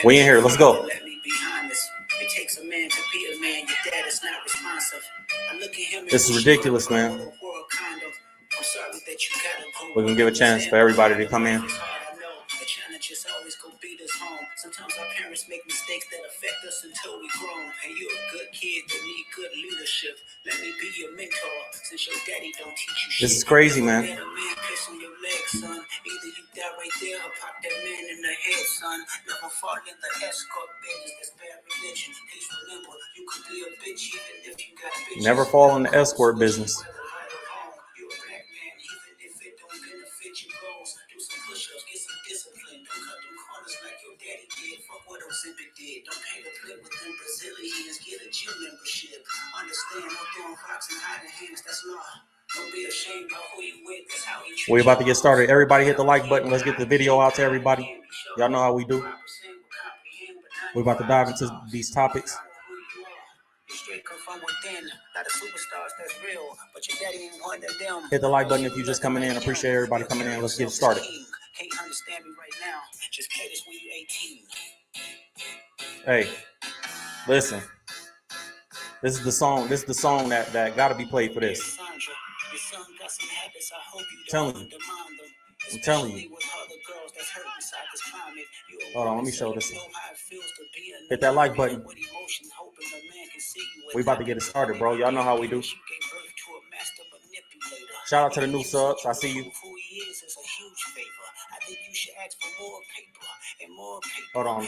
We in here. Let's go. Let me be honest. It takes a man to be a man. Your dad is not responsive. I look at him. This is ridiculous, man. I'm sorry that you gotta go. We're gonna give a chance for everybody to come in. The challenges always go beat us home. Sometimes our parents make mistakes that affect us until we grown. And you're a good kid that need good leadership. Let me be your mentor since your daddy don't teach you shit. This is crazy, man. Let a man piss on your leg, son. Either you die right there or pop that man in the head, son. Never fall in the escort business. That's bad religion. Please remember, you could be a bitch even if you got bitches. Never fall in the escort business. Don't pay to play with them Brazilians. Get a gym membership. Understand, no throwing rocks and hiding hands. That's law. Don't be ashamed of who you with. That's how he treats you. We're about to get started. Everybody hit the like button. Let's get the video out to everybody. Y'all know how we do. We're about to dive into these topics. Hit the like button if you're just coming in. Appreciate everybody coming in. Let's get it started. Can't understand me right now. Just play this when you're 18. Hey, listen. This is the song. This is the song that gotta be played for this. I'm telling you. Hold on, let me show this. Hit that like button. We about to get it started, bro. Y'all know how we do. Shout out to the new subs. I see you. Hold on.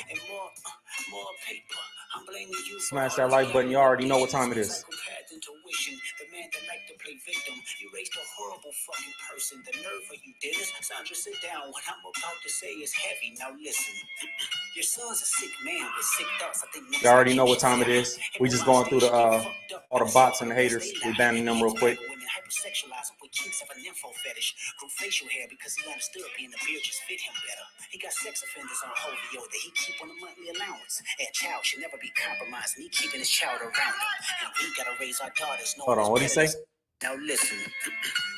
Smash that like button. You already know what time it is. The man that liked to play victim. You raised a horrible fucking person. The nerve of you, Dennis. Sandra, sit down. What I'm about to say is heavy. Now listen. Your son's a sick man with sick thoughts. I think you already know what time it is. We just going through the all the bots and the haters. We banning them real quick. Hypersexualizing with kinks of a nympho fetish. Grew facial hair because he understood being the beard just fit him better. He got sex offenders on Hovio that he keep on a monthly allowance. A child should never be compromised, and he keeping his child around him. And we gotta raise our daughters. Hold on, what did he say? Now listen,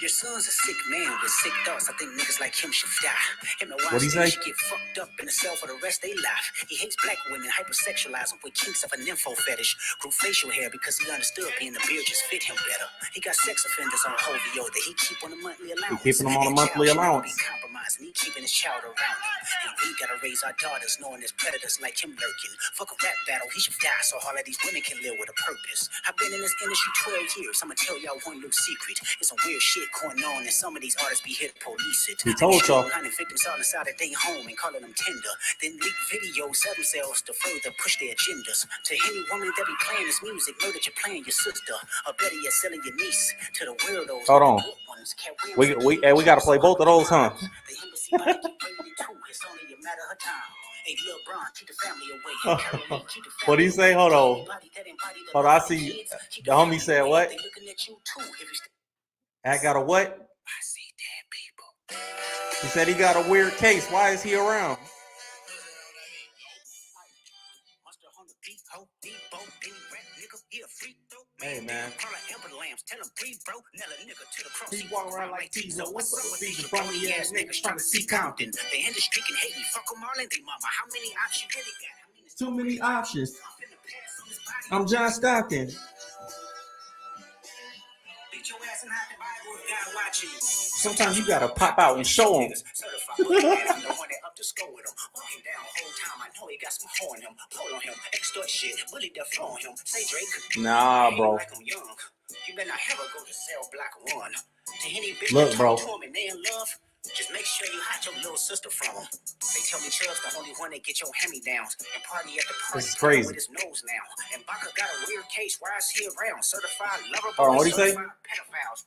your son's a sick man with sick thoughts. I think niggas like him should die. Him and What'd he say? should get fucked up in the cell for the rest of their life. He hates black women, hypersexualizing with kinks of a nympho fetish. Grew facial hair because he understood being the beard just fit him better. He got sex offenders on Hovio that he keep on a monthly allowance. He keeping them on a monthly allowance. Compromised, and he keeping his child around him. And we gotta raise our daughters knowing there's predators like him lurking. Fuck a rap battle, he should die so all of these women can live with a purpose. I've been in this industry 12 years. I'ma tell y'all one little secret. It's some weird shit going on, and some of these artists be here to police it. He told y'all. Finding victims all inside of their home and calling them tender. Then leak videos of themselves to further push their agendas. To any woman that be playing this music, know that you're playing your sister. Or better yet, selling your niece to the weirdos. Hold on. We gotta play both of those, huh? It's only a matter of time. Hey, Lil Bron, keep the family away. What do you say? Hold on. Hold on, I see the homie said what? I got a what? I see dead people. He said he got a weird case. Why is he around? Hey, man. He walk around like Tizo. What's up with these bummy ass niggas trying to see Compton? They industry can hate me. Fuck them all and they mama. How many options really got? Too many options. I'm John Stockton. Sometimes you gotta pop out and show them. Nah, bro. Look, bro. Just make sure you hide your little sister from him. They tell me Chubb's the only one that get your hand-me-downs and party at the party. This is crazy. With his nose now. And Baca got a weird case. Why is he around? Certified lover boy. Oh, what do you say? Pedophiles.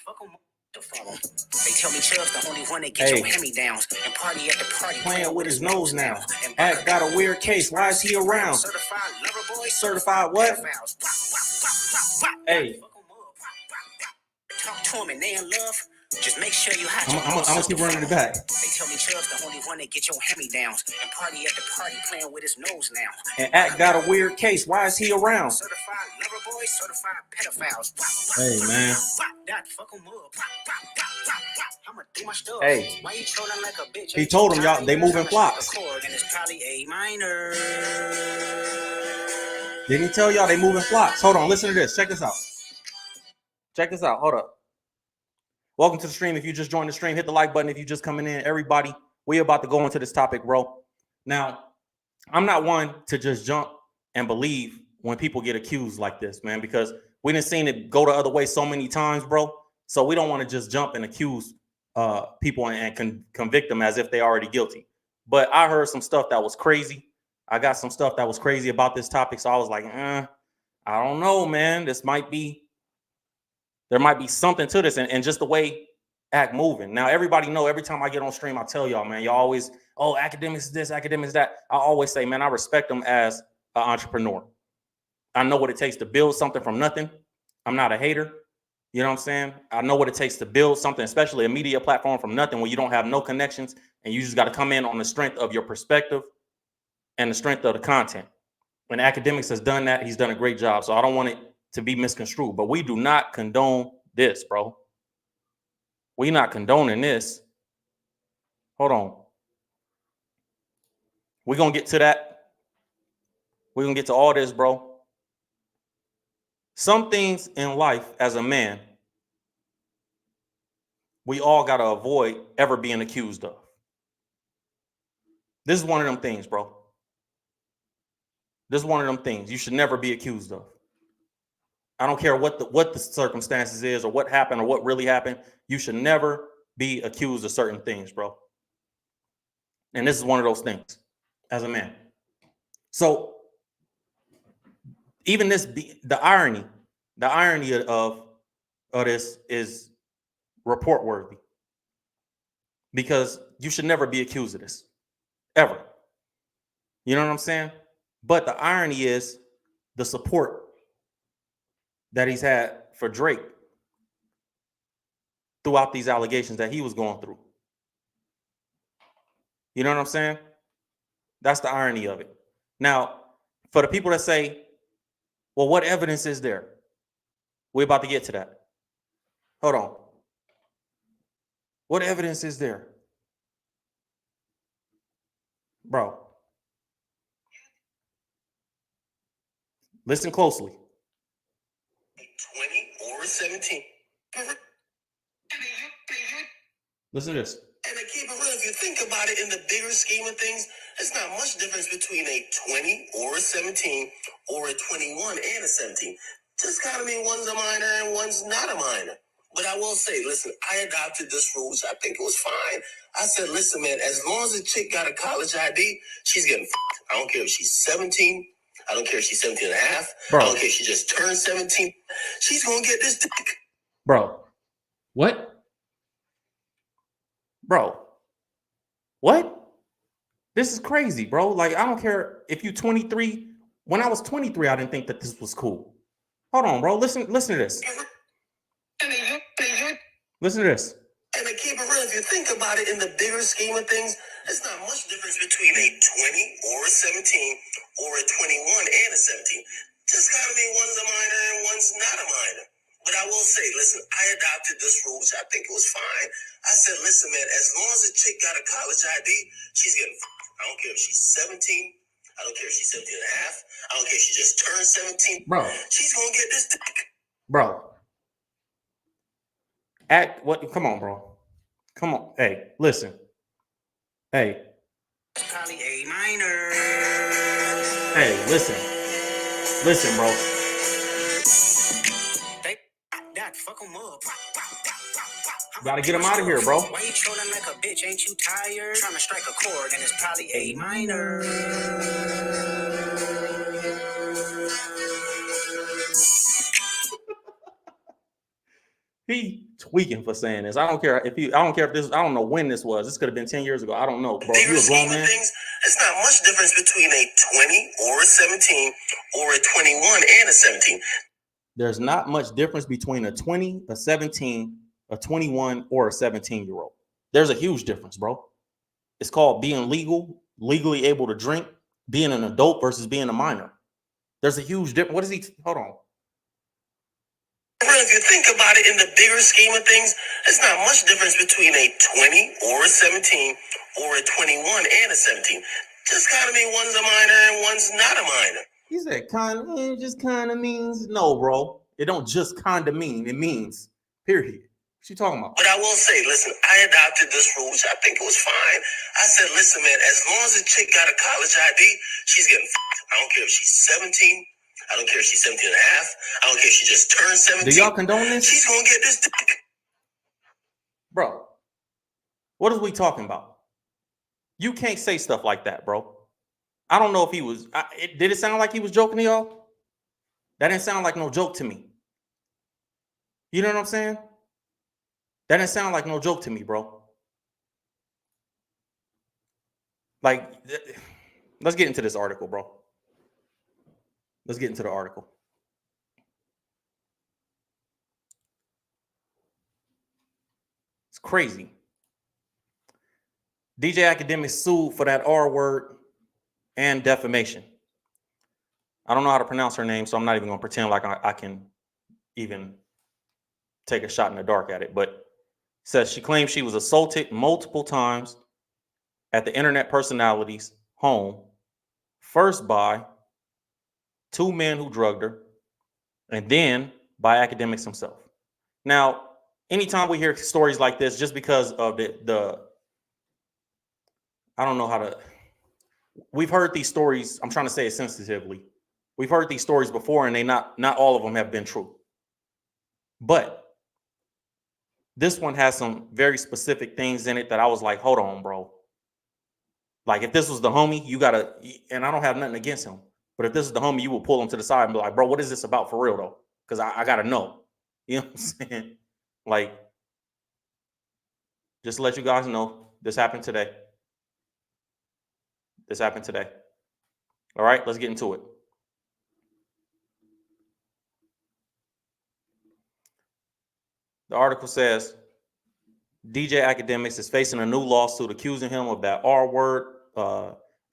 Fuck them from him. They tell me Chubb's the only one that get your hand-me-downs and party at the party. Playing with his nose now. Act got a weird case. Why is he around? Certified lover boy. Certified what? Hey. Talk to him and they in love. Just make sure you hide your I'm gonna keep running it back. They tell me Chubb's the only one that get your hand-me-downs and party at the party playing with his nose now. And Act got a weird case. Why is he around? Certified lover boy, certified pedophiles. Hey, man. Fuck 'em up. I'ma Hey, he told them, y'all, they move in flocks. Didn't he tell y'all they move in flocks? Hold on, listen to this. Check this out. Check this out. Hold up. Welcome to the stream. If you just joined the stream, hit the like button. If you just coming in, everybody, we about to go into this topic, bro. Now, I'm not one to just jump and believe when people get accused like this, man, because we done seen it go the other way so many times, bro. So we don't want to just jump and accuse people and convict them as if they already guilty. But I heard some stuff that was crazy. I got some stuff that was crazy about this topic. So I was like, I don't know, man. There might be something to this, and just the way act moving. Now, everybody know every time I get on stream, I tell y'all, man, y'all always, academics this, academics that. I always say, man, I respect them as an entrepreneur. I know what it takes to build something from nothing. I'm not a hater. You know what I'm saying? I know what it takes to build something, especially a media platform from nothing where you don't have no connections and you just got to come in on the strength of your perspective and the strength of the content. When Akademiks has done that, he's done a great job. So I don't want it to be misconstrued, but we do not condone this, bro. We not condoning this. Hold on. We're going to get to that. We're going to get to all this, bro. Some things in life as a man, we all got to avoid ever being accused of. This is one of them things, bro. This is one of them things you should never be accused of. I don't care what the circumstances is or what happened or what really happened. You should never be accused of certain things, bro. And this is one of those things as a man. So even the irony of this is report worthy, because you should never be accused of this ever. You know what I'm saying? But the irony is the support that he's had for Drake throughout these allegations that he was going through. You know what I'm saying? That's the irony of it. Now, for the people that say, well, what evidence is there? We're about to get to that. Hold on. What evidence is there? Bro. Listen closely. 20 or 17. Listen to this. And to keep it real, if you think about it in the bigger scheme of things, there's not much difference between a 20 or a 17 or a 21 and a 17. Just kind of mean one's a minor and one's not a minor. But I will say, listen, I adopted this rule, which I think it was fine. I said, listen, man, as long as a chick got a college ID, she's getting f***ed. I don't care if she's 17. I don't care if she's 17 and a half. Bro. I don't care if she just turned 17. She's going to get this dick. Bro. What? Bro. What? This is crazy, bro. Like, I don't care if you're 23. When I was 23, I didn't think that this was cool. Hold on, bro. Listen to this. Listen to this. And to keep it real, if you think about it in the bigger scheme of things, there's not much difference between a 20 or a 17 or a 21 and a 17. Just kind of mean one's a minor and one's not a minor. But I will say, listen, I adopted this rule, which I think it was fine. I said, listen, man, as long as a chick got a college ID, she's getting f***ed. I don't care if she's 17. I don't care if she's 17 and a half. I don't care if she just turned 17. Bro. She's going to get this dick. Bro. Come on, bro. Come on. Hey, listen. Hey. Probably a minor. Hey, listen. Listen, bro. Fuck 'em up. Gotta get him out of here, bro. Why you trolling like a bitch? Ain't you tired? Trying to strike a chord, and it's probably a minor. He tweaking for saying this. I don't care if this. I don't know when this was. This could have been 10 years ago. I don't know, bro. You a grown man. There's not much difference between a 20 or a 17 or a 21 and a 17. There's not much difference between a 20, a 17, a 21, or a 17-year-old. There's a huge difference, bro. It's called being legally able to drink, being an adult versus being a minor. There's a huge difference. What is he? Hold on. If you think about it in the bigger scheme of things, There's not much difference between a 20 or a 17 or a 21 and a 17. Just kind of mean one's a minor and one's not a minor. He said it just kind of means no, bro. It don't just kind of mean, it means, period. What you talking about? But I will say, listen, I adopted this rule, which I think it was fine. I said, listen, man, as long as a chick got a college ID, she's getting f***ed. I don't care if she's 17. I don't care if she's 17 and a half. I don't care if she just turned 17. Do y'all condone this? She's going to get this dick. Bro, what are we talking about? You can't say stuff like that, bro. I don't know if he was, did it sound like he was joking to y'all? That didn't sound like no joke to me. You know what I'm saying? That didn't sound like no joke to me, bro. Like, let's get into this article, bro. Let's get into the article. It's crazy. DJ Akademiks sued for that R word and defamation. I don't know how to pronounce her name, so I'm not even going to pretend like I can even take a shot in the dark at it. But says she claims she was assaulted multiple times at the internet personality's home, first by 2 men who drugged her, and then by Akademiks himself. Now, anytime we hear stories like this, just because of the I don't know how to, we've heard these stories, I'm trying to say it sensitively. We've heard these stories before, and not all of them have been true. But this one has some very specific things in it that I was like, hold on, bro. Like, if this was the homie, you gotta, and I don't have nothing against him, but if this is the homie, you will pull him to the side and be like, bro, what is this about for real though? Because I gotta know. You know what I'm saying? Like, just to let you guys know, this happened today. This happened today. All right, let's get into it. The article says DJ Akademiks is facing a new lawsuit accusing him of that R word,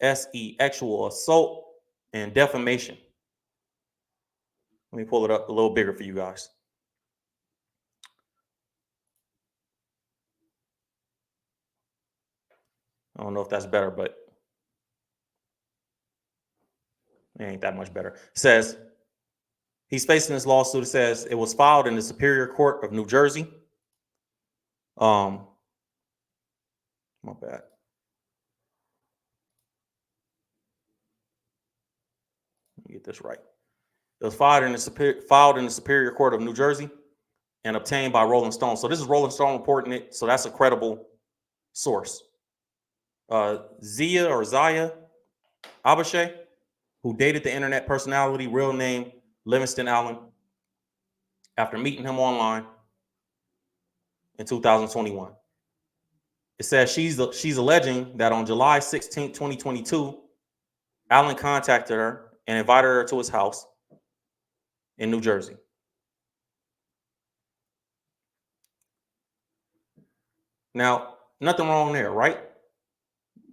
SE, actual assault and defamation. Let me pull it up a little bigger for you guys. I don't know if that's better, but it ain't that much better. It says he's facing this lawsuit. It says it was filed in the Superior Court of New Jersey. My bad. Let me get this right. It was filed in the Superior Court of New Jersey and obtained by Rolling Stone. So this is Rolling Stone reporting it. So that's a credible source. Zaya Abashe, who dated the internet personality, real name Livingston Allen, after meeting him online in 2021. It says she's alleging that on July 16, 2022, Allen contacted her and invited her to his house in New Jersey. Now, nothing wrong there, right?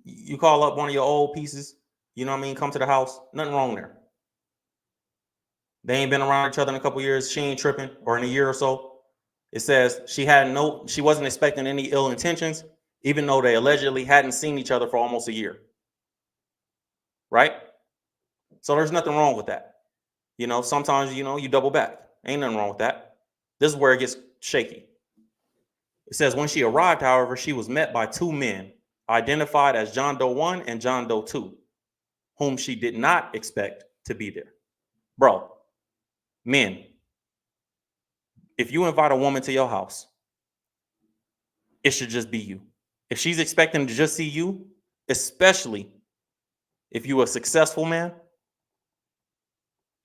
You call up one of your old pieces, you know what I mean? Come to the house, nothing wrong there. They ain't been around each other in a couple years. She ain't tripping, or in a year or so. It says she wasn't expecting any ill intentions, even though they allegedly hadn't seen each other for almost a year. Right? So there's nothing wrong with that. You know, sometimes, you double back. Ain't nothing wrong with that. This is where it gets shaky. It says when she arrived, however, she was met by 2 men identified as John Doe 1 and John Doe 2, whom she did not expect to be there. Bro, men, if you invite a woman to your house, it should just be you. If she's expecting to just see you, especially if you're a successful man,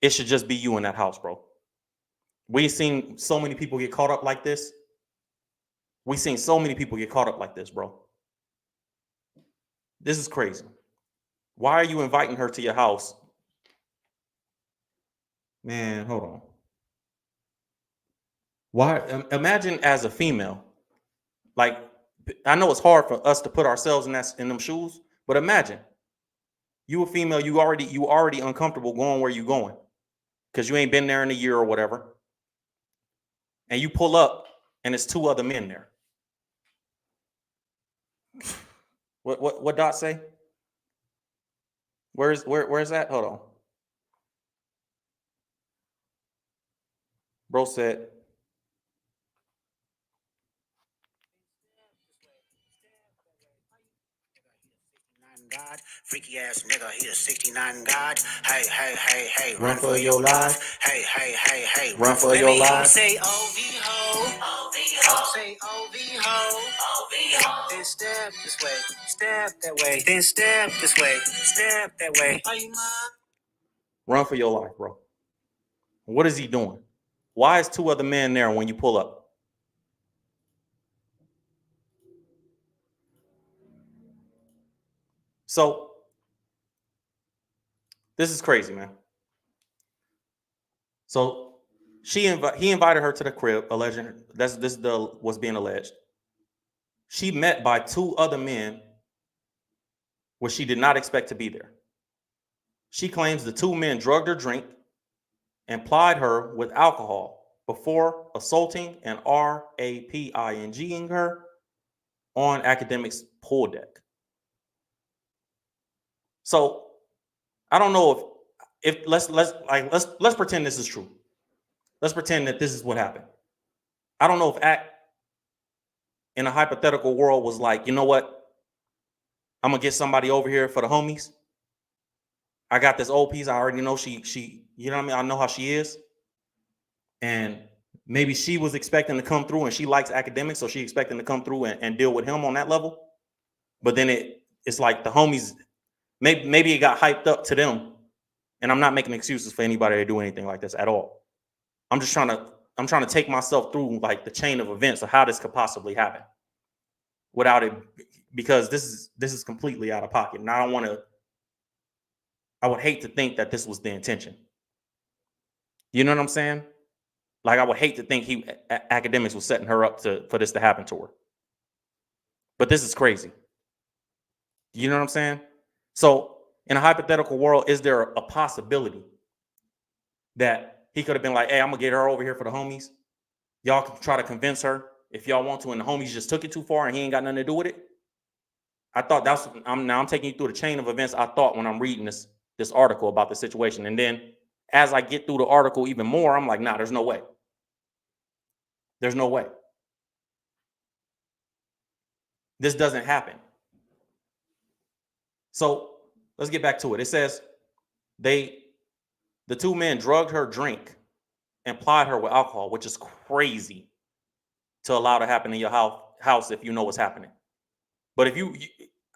it should just be you in that house, bro. We've seen so many people get caught up like this. We've seen so many people get caught up like this, bro. This is crazy. Why are you inviting her to your house? Man, hold on. Why? Imagine as a female, like, I know it's hard for us to put ourselves in them shoes, but imagine you a female, you already uncomfortable going where you going because you ain't been there in a year or whatever, and you pull up and it's 2 other men there. What Dot say? Where's that? Hold on. Bro said, God, freaky ass nigga, he a 69 God. Hey, hey, hey, hey, run for your life. Hey, hey, hey, hey, run for your life. Say OV ho, say OV ho, then step this way, step that way, then step this way, step that way. Are you mine? run for your life, bro. What is he doing? Why is 2 other men there when you pull up? So this is crazy, man. So he invited her to the crib, alleging this is what's being alleged. She met by 2 other men where she did not expect to be there. She claims the 2 men drugged her drink and plied her with alcohol before assaulting and raping her on Akademiks' pool deck. So I don't know if let's pretend this is true. Let's pretend that this is what happened. I don't know if in a hypothetical world was like, you know what? I'm gonna get somebody over here for the homies. I got this old piece. I already know she, you know what I mean? I know how she is. And maybe she was expecting to come through and she likes Akademiks, so she expecting to come through and deal with him on that level. But then it's like the homies, maybe it got hyped up to them. And I'm not making excuses for anybody to do anything like this at all. I'm trying to take myself through like the chain of events of how this could possibly happen without it, because this is completely out of pocket. And I would hate to think that this was the intention. You know what I'm saying? Like, I would hate to think Akademiks was setting her up for this to happen to her. But this is crazy. You know what I'm saying? So in a hypothetical world, is there a possibility that he could have been like, hey, I'm gonna get her over here for the homies. Y'all can try to convince her if y'all want to, and the homies just took it too far and he ain't got nothing to do with it. I thought I'm taking you through the chain of events I thought when I'm reading this article about the situation. And then as I get through the article even more, I'm like, nah, there's no way. There's no way. This doesn't happen. So let's get back to it. It says the 2 men drugged her drink and plied her with alcohol, which is crazy to allow to happen in your house if you know what's happening. But if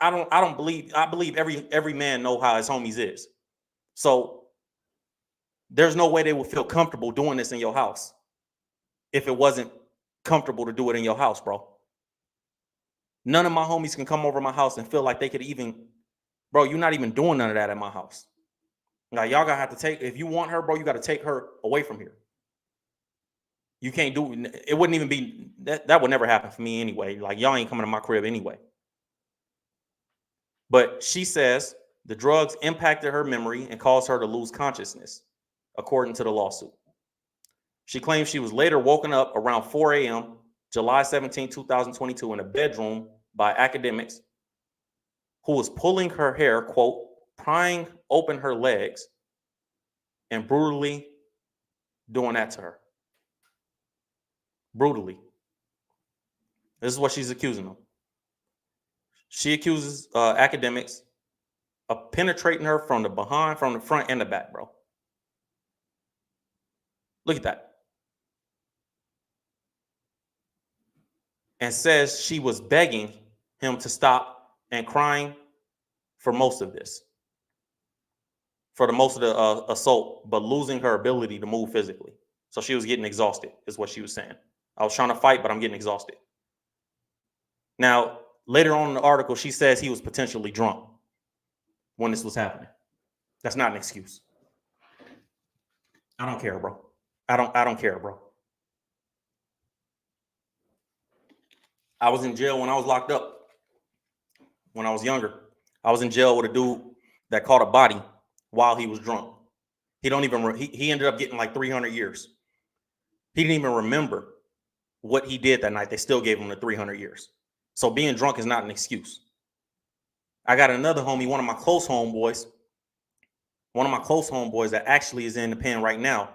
I believe every man know how his homies is. So there's no way they would feel comfortable doing this in your house if it wasn't comfortable to do it in your house, bro. None of my homies can come over my house and feel like they could even, bro, you're not even doing none of that at my house. Now, y'all gotta have to take, if you want her, bro, you got to take her away from here. You can't do it. Wouldn't even be, that would never happen for me anyway. Like, y'all ain't coming to my crib anyway. But she says the drugs impacted her memory and caused her to lose consciousness, according to the lawsuit. She claims she was later woken up around 4 a.m., July 17, 2022, in a bedroom by Akademiks, who was pulling her hair, quote, prying open her legs, and brutally doing that to her. Brutally. This is what she's accusing them. She accuses Akademiks of penetrating her from the behind, from the front, and the back, bro. Look at that. And says she was begging him to stop and crying for most of this, for the most of the assault, but losing her ability to move physically. So she was getting exhausted, is what she was saying. I was trying to fight, but I'm getting exhausted. Now, later on in the article, she says he was potentially drunk when this was happening. That's not an excuse. I don't care, bro. I don't care, bro. I was in jail when I was locked up. When I was younger, I was in jail with a dude that caught a body while he was drunk. He ended up getting like 300 years. He didn't even remember what he did that night, they still gave him the 300 years. So being drunk is not an excuse. I got another homie, one of my close homeboys that actually is in the pen right now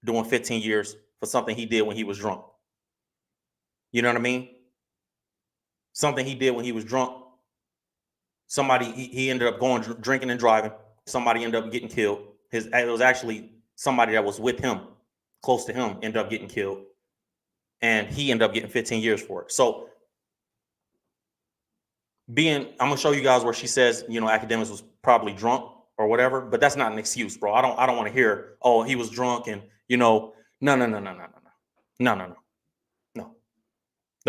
doing 15 years for something he did when he was drunk. You know what I mean? Something he did when he was drunk. Somebody, he ended up going drinking and driving. Somebody ended up getting killed. It was actually somebody that was with him, close to him, ended up getting killed. And he ended up getting 15 years for it. So I'm gonna show you guys where she says, Akademiks was probably drunk or whatever, but that's not an excuse, bro. I don't want to hear, oh, he was drunk and no. Don't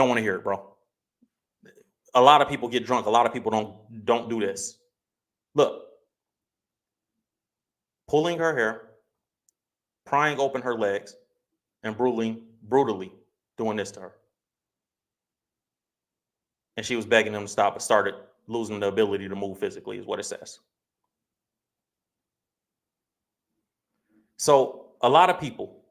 want to hear it, bro. A lot of people get drunk. A lot of people don't do this. Look, pulling her hair, prying open her legs, and brutally doing this to her. And she was begging him to stop, but started losing the ability to move physically, is what it says. So a lot of people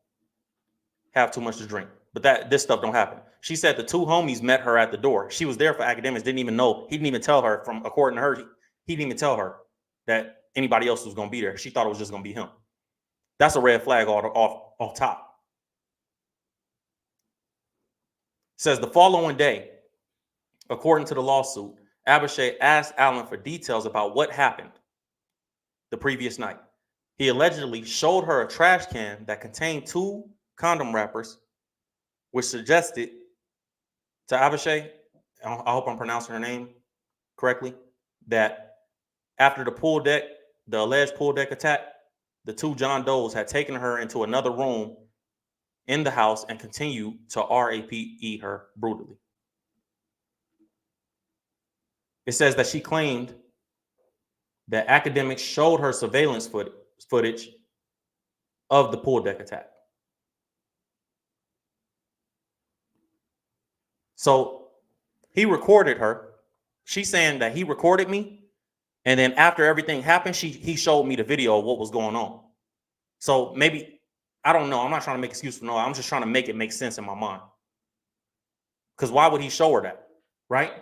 have too much to drink, but this stuff don't happen. She said the two homies met her at the door. She was there for Akademiks, didn't even know. He didn't even tell her, according to her, he didn't even tell her that anybody else was going to be there. She thought it was just going to be him. That's a red flag off top. It says the following day, according to the lawsuit, Abishai asked Allen for details about what happened the previous night. He allegedly showed her a trash can that contained 2 condom wrappers, which suggested to Abishai, I hope I'm pronouncing her name correctly, that after the alleged pool deck attack, the 2 John Does had taken her into another room in the house and continued to rape her brutally. It says that she claimed that Akademiks showed her surveillance footage of the pool deck attack. So he recorded her. She's saying that he recorded me, and then after everything happened, he showed me the video of what was going on. So maybe, I don't know. I'm not trying to make excuse for no. I'm just trying to make it make sense in my mind. Because why would he show her that, right?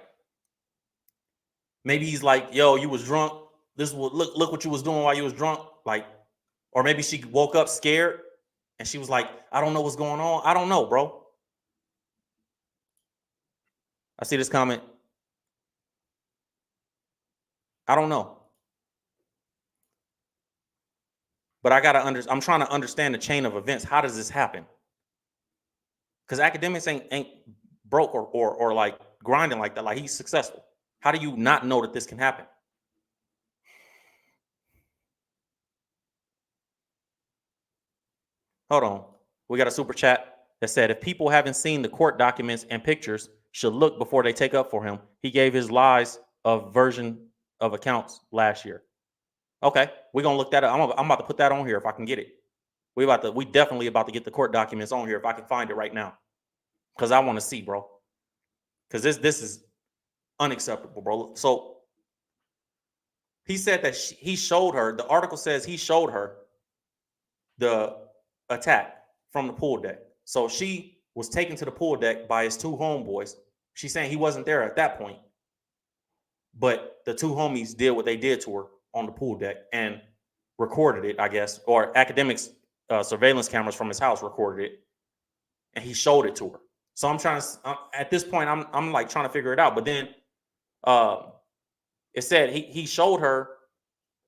Maybe he's like, yo, you was drunk. This was look what you was doing while you was drunk. Like, or maybe she woke up scared and she was like, I don't know what's going on. I don't know, bro. I see this comment. I don't know. But I'm trying to understand the chain of events. How does this happen? Because Akademiks ain't broke or like grinding like that. Like, he's successful. How do you not know that this can happen? Hold on. We got a super chat that said, if people haven't seen the court documents and pictures, should look before they take up for him. He gave his lies of version of accounts last year. Okay, we're gonna look that up. I'm about to put that on here if I can get it. We definitely about to get the court documents on here if I can find it right now. Because I want to see, bro. Because this is unacceptable, bro. So he said that he showed her, the article says he showed her the attack from the pool deck. So she was taken to the pool deck by his 2 homeboys. She's saying he wasn't there at that point, but the 2 homies did what they did to her on the pool deck and recorded it, I guess, or Akademiks surveillance cameras from his house recorded it, and he showed it to her. So I'm trying to, at this point, I'm like trying to figure it out. But then it said he showed her,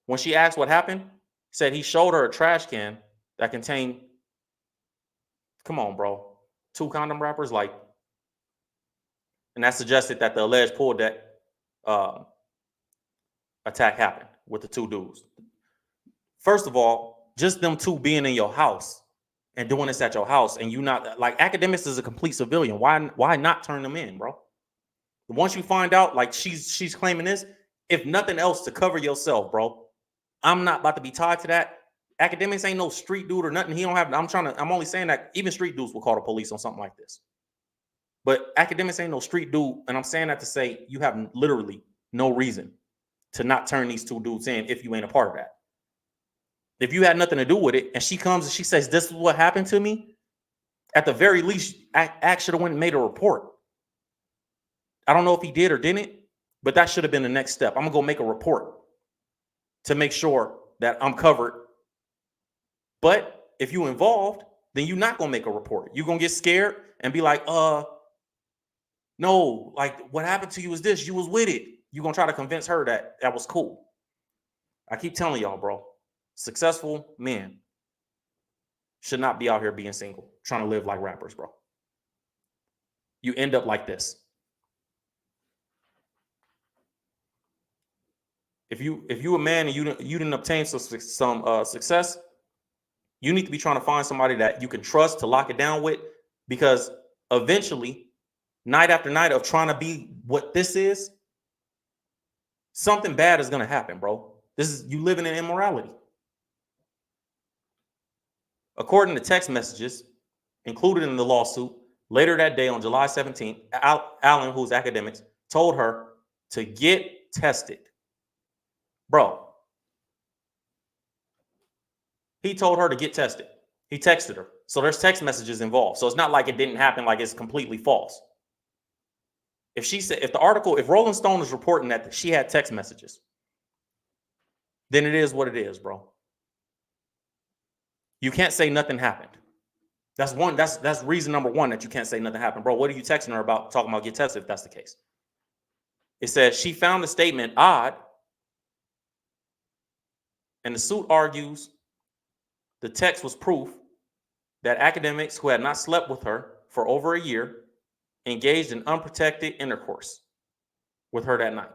when she asked what happened, said he showed her a trash can that contained, come on, bro, 2 condom wrappers, like, and that suggested that the alleged pool deck attack happened with the 2 dudes. First of all, just them 2 being in your house and doing this at your house, and you not, like, Akademiks is a complete civilian. Why not turn them in, bro? Once you find out, like, she's claiming this, if nothing else, to cover yourself, bro. I'm not about to be tied to that. Akademiks ain't no street dude or nothing. He don't have. I'm only saying that even street dudes will call the police on something like this. But Akademiks ain't no street dude, and I'm saying that to say you have literally no reason to not turn these 2 dudes in if you ain't a part of that. If you had nothing to do with it, and she comes and she says, this is what happened to me, At the very least, Act should have went and made a report. I don't know if he did or didn't, but that should have been the next step. I'm gonna go make a report to make sure that I'm covered. But if you involved, then you're not gonna make a report. You're gonna get scared and be like, no, like what happened to you is this. You was with it. You're gonna try to convince her that that was cool. I keep telling y'all, bro, successful men should not be out here being single, trying to live like rappers, bro. You end up like this. If you a man and you didn't obtain some success, you need to be trying to find somebody that you can trust to lock it down with, because eventually, night after night of trying to be what this is, something bad is gonna happen, bro. This is you living in immorality. According to text messages included in the lawsuit, later that day on July 17th, Allen, who's Akademiks, told her to get tested. Bro, he told her to get tested. He texted her. So there's text messages involved. So it's not like it didn't happen, like it's completely false. If she said, if Rolling Stone is reporting that she had text messages, then it is what it is, bro. You can't say nothing happened. That's reason number one that you can't say nothing happened. Bro, what are you texting her about talking about get tested if that's the case? It says she found the statement odd, and the suit argues the text was proof that Akademiks, who had not slept with her for over a year, engaged in unprotected intercourse with her that night.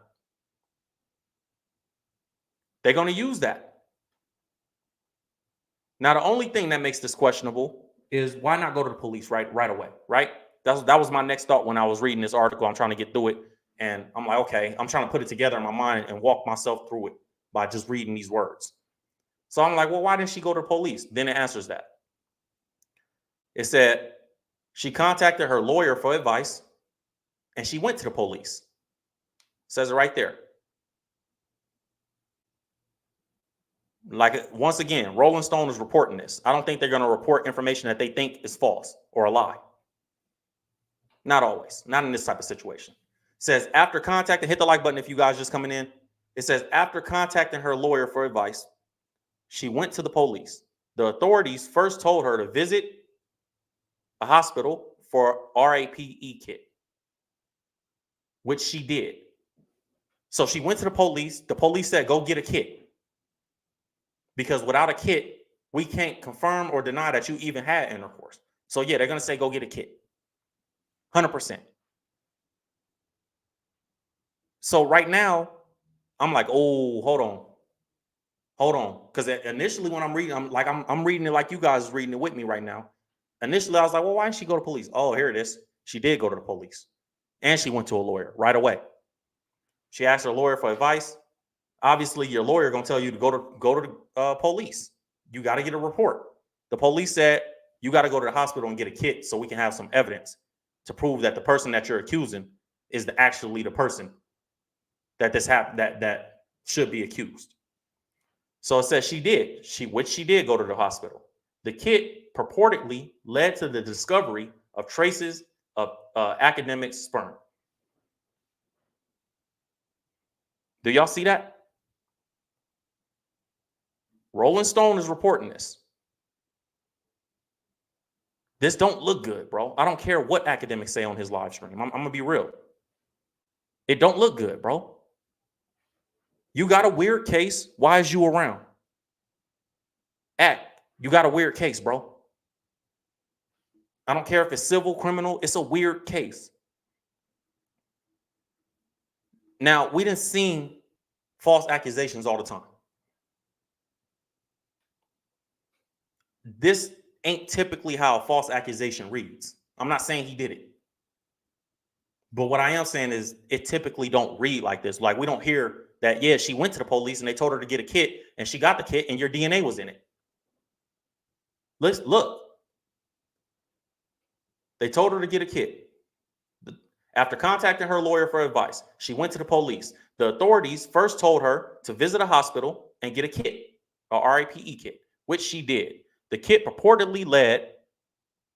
They're going to use that. Now, the only thing that makes this questionable is why not go to the police right away, right? That was my next thought when I was reading this article. I'm trying to get through it, and I'm like, okay, I'm trying to put it together in my mind and walk myself through it by just reading these words. So I'm like, well, why didn't she go to the police? Then it answers that. It said she contacted her lawyer for advice, and she went to the police. It says it right there. Like, once again, Rolling Stone is reporting this. I don't think they're going to report information that they think is false or a lie. Not always. Not in this type of situation. It says after contacting, hit the like button if you guys just coming in. It says after contacting her lawyer for advice, she went to the police. The authorities first told her to visit a hospital for RAPE kit, which she did. So she went to the police. The police said, go get a kit. Because without a kit, we can't confirm or deny that you even had intercourse. So yeah, they're going to say, go get a kit. 100%. So right now, I'm like, oh, hold on. Because initially when I'm reading, I'm reading it like you guys are reading it with me right now. Initially, I was like, well, why didn't she go to police? Oh, here it is. She did go to the police. And she went to a lawyer right away. She asked her lawyer for advice. Obviously, your lawyer going to tell you to go to the police. You got to get a report. The police said you got to go to the hospital and get a kit so we can have some evidence to prove that the person that you're accusing is actually the person that this happened, that should be accused. So it says she did. She did go to the hospital. The kit purportedly led to the discovery of traces of Akademiks' sperm. Do y'all see that? Rolling Stone is reporting this. This don't look good, bro. I don't care what Akademiks say on his live stream. I'm gonna be real. It don't look good, bro. You got a weird case. Why is you around? You got a weird case, bro. I don't care if it's civil, criminal. It's a weird case. Now, we done seen false accusations all the time. This ain't typically how a false accusation reads. I'm not saying he did it. But what I am saying is it typically don't read like this. Like, we don't hear that, yeah, she went to the police and they told her to get a kit and she got the kit and your DNA was in it. Let's look. They told her to get a kit. After contacting her lawyer for advice, she went to the police. The authorities first told her to visit a hospital and get a kit, a RAPE kit, which she did. The kit purportedly led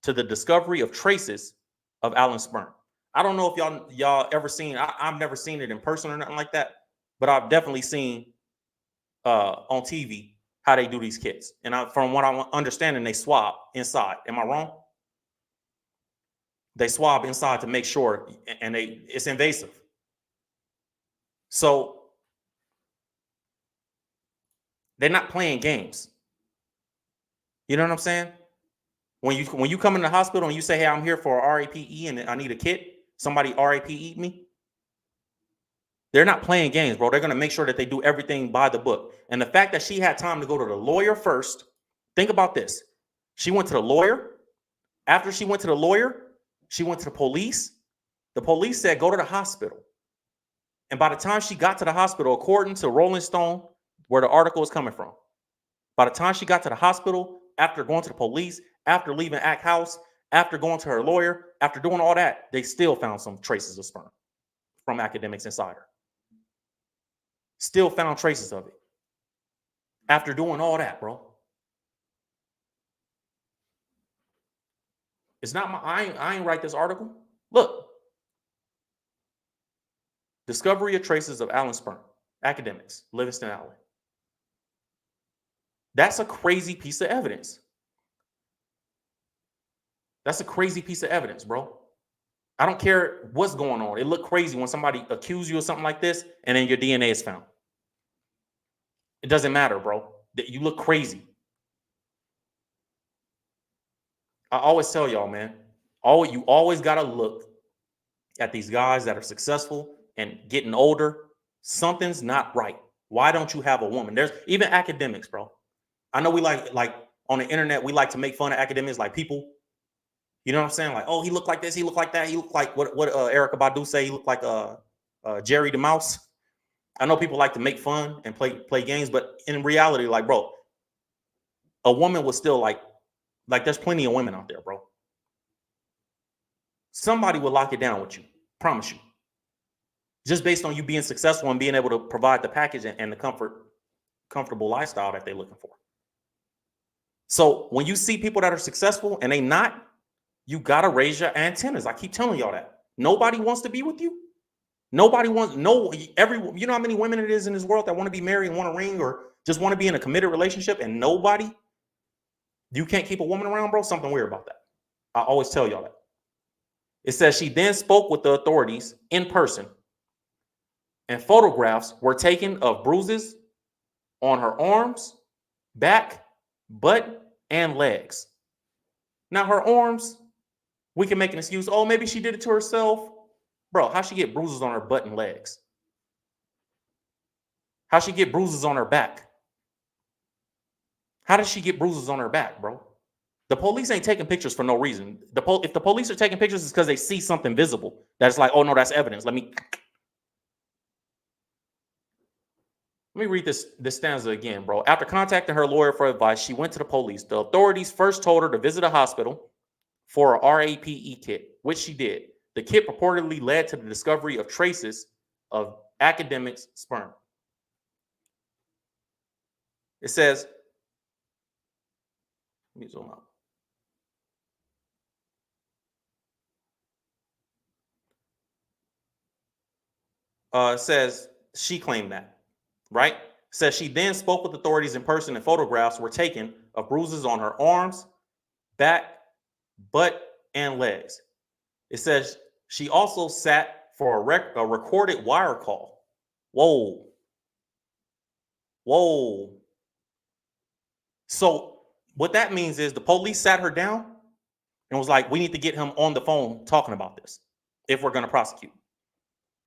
to the discovery of traces of Alan's sperm. I don't know if y'all ever seen. I've never seen it in person or nothing like that, but I've definitely seen on TV how they do these kits. And from what I'm understanding, they swab inside. Am I wrong? They swab inside to make sure, and it's invasive. So they're not playing games. You know what I'm saying? When you come in the hospital and you say, "Hey, I'm here for a RAPE and I need a kit," somebody RAPE me. They're not playing games, bro. They're gonna make sure that they do everything by the book. And the fact that she had time to go to the lawyer first, think about this. She went to the lawyer. After she went to the lawyer, she went to the police. The police said, "Go to the hospital." And by the time she got to the hospital, according to Rolling Stone, where the article is coming from, by the time she got to the hospital, after going to the police, after leaving Act House, after going to her lawyer, after doing all that, they still found some traces of sperm from Akademiks inside her. Still found traces of it. After doing all that, bro. It's not my, I ain't write this article. Look. Discovery of traces of Alan sperm. Akademiks, Livingston Allen. That's a crazy piece of evidence. That's a crazy piece of evidence, bro. I don't care what's going on. It looked crazy when somebody accused you of something like this and then your DNA is found. It doesn't matter, bro. You look crazy. I always tell y'all, man, you always got to look at these guys that are successful and getting older. Something's not right. Why don't you have a woman? There's even Akademiks, bro. I know we like on the internet, we like to make fun of Akademiks, like people. You know what I'm saying? Like, oh, he looked like this, he looked like that, he looked like what Erykah Badu say, he looked like Jerry the Mouse. I know people like to make fun and play games, but in reality, like, bro, a woman was still like there's plenty of women out there, bro. Somebody will lock it down with you, promise you. Just based on you being successful and being able to provide the package and the comfortable lifestyle that they're looking for. So when you see people that are successful and they not, you gotta raise your antennas. I keep telling y'all that. Nobody wants to be with you. Nobody wants, you know how many women it is in this world that want to be married and want a ring or just want to be in a committed relationship, and you can't keep a woman around, bro? Something weird about that. I always tell y'all that. It says she then spoke with the authorities in person, and photographs were taken of bruises on her arms, back, butt, and legs. Now her arms, we can make an excuse. Oh, maybe she did it to herself. Bro, how'd she get bruises on her butt and legs? How'd she get bruises on her back? How did she get bruises on her back, bro? The police ain't taking pictures for no reason. If the police are taking pictures, it's because they see something visible. That's like, oh no, that's evidence. Let me read this stanza again, bro. After contacting her lawyer for advice, she went to the police. The authorities first told her to visit a hospital for a RAPE kit, which she did. The kit purportedly led to the discovery of traces of Akademiks' sperm. It says, let me zoom out. It says she claimed that, right? It says she then spoke with authorities in person and photographs were taken of bruises on her arms, back, butt, and legs. It says she also sat for a recorded wire call. Whoa. So what that means is the police sat her down and was like, we need to get him on the phone talking about this if we're going to prosecute.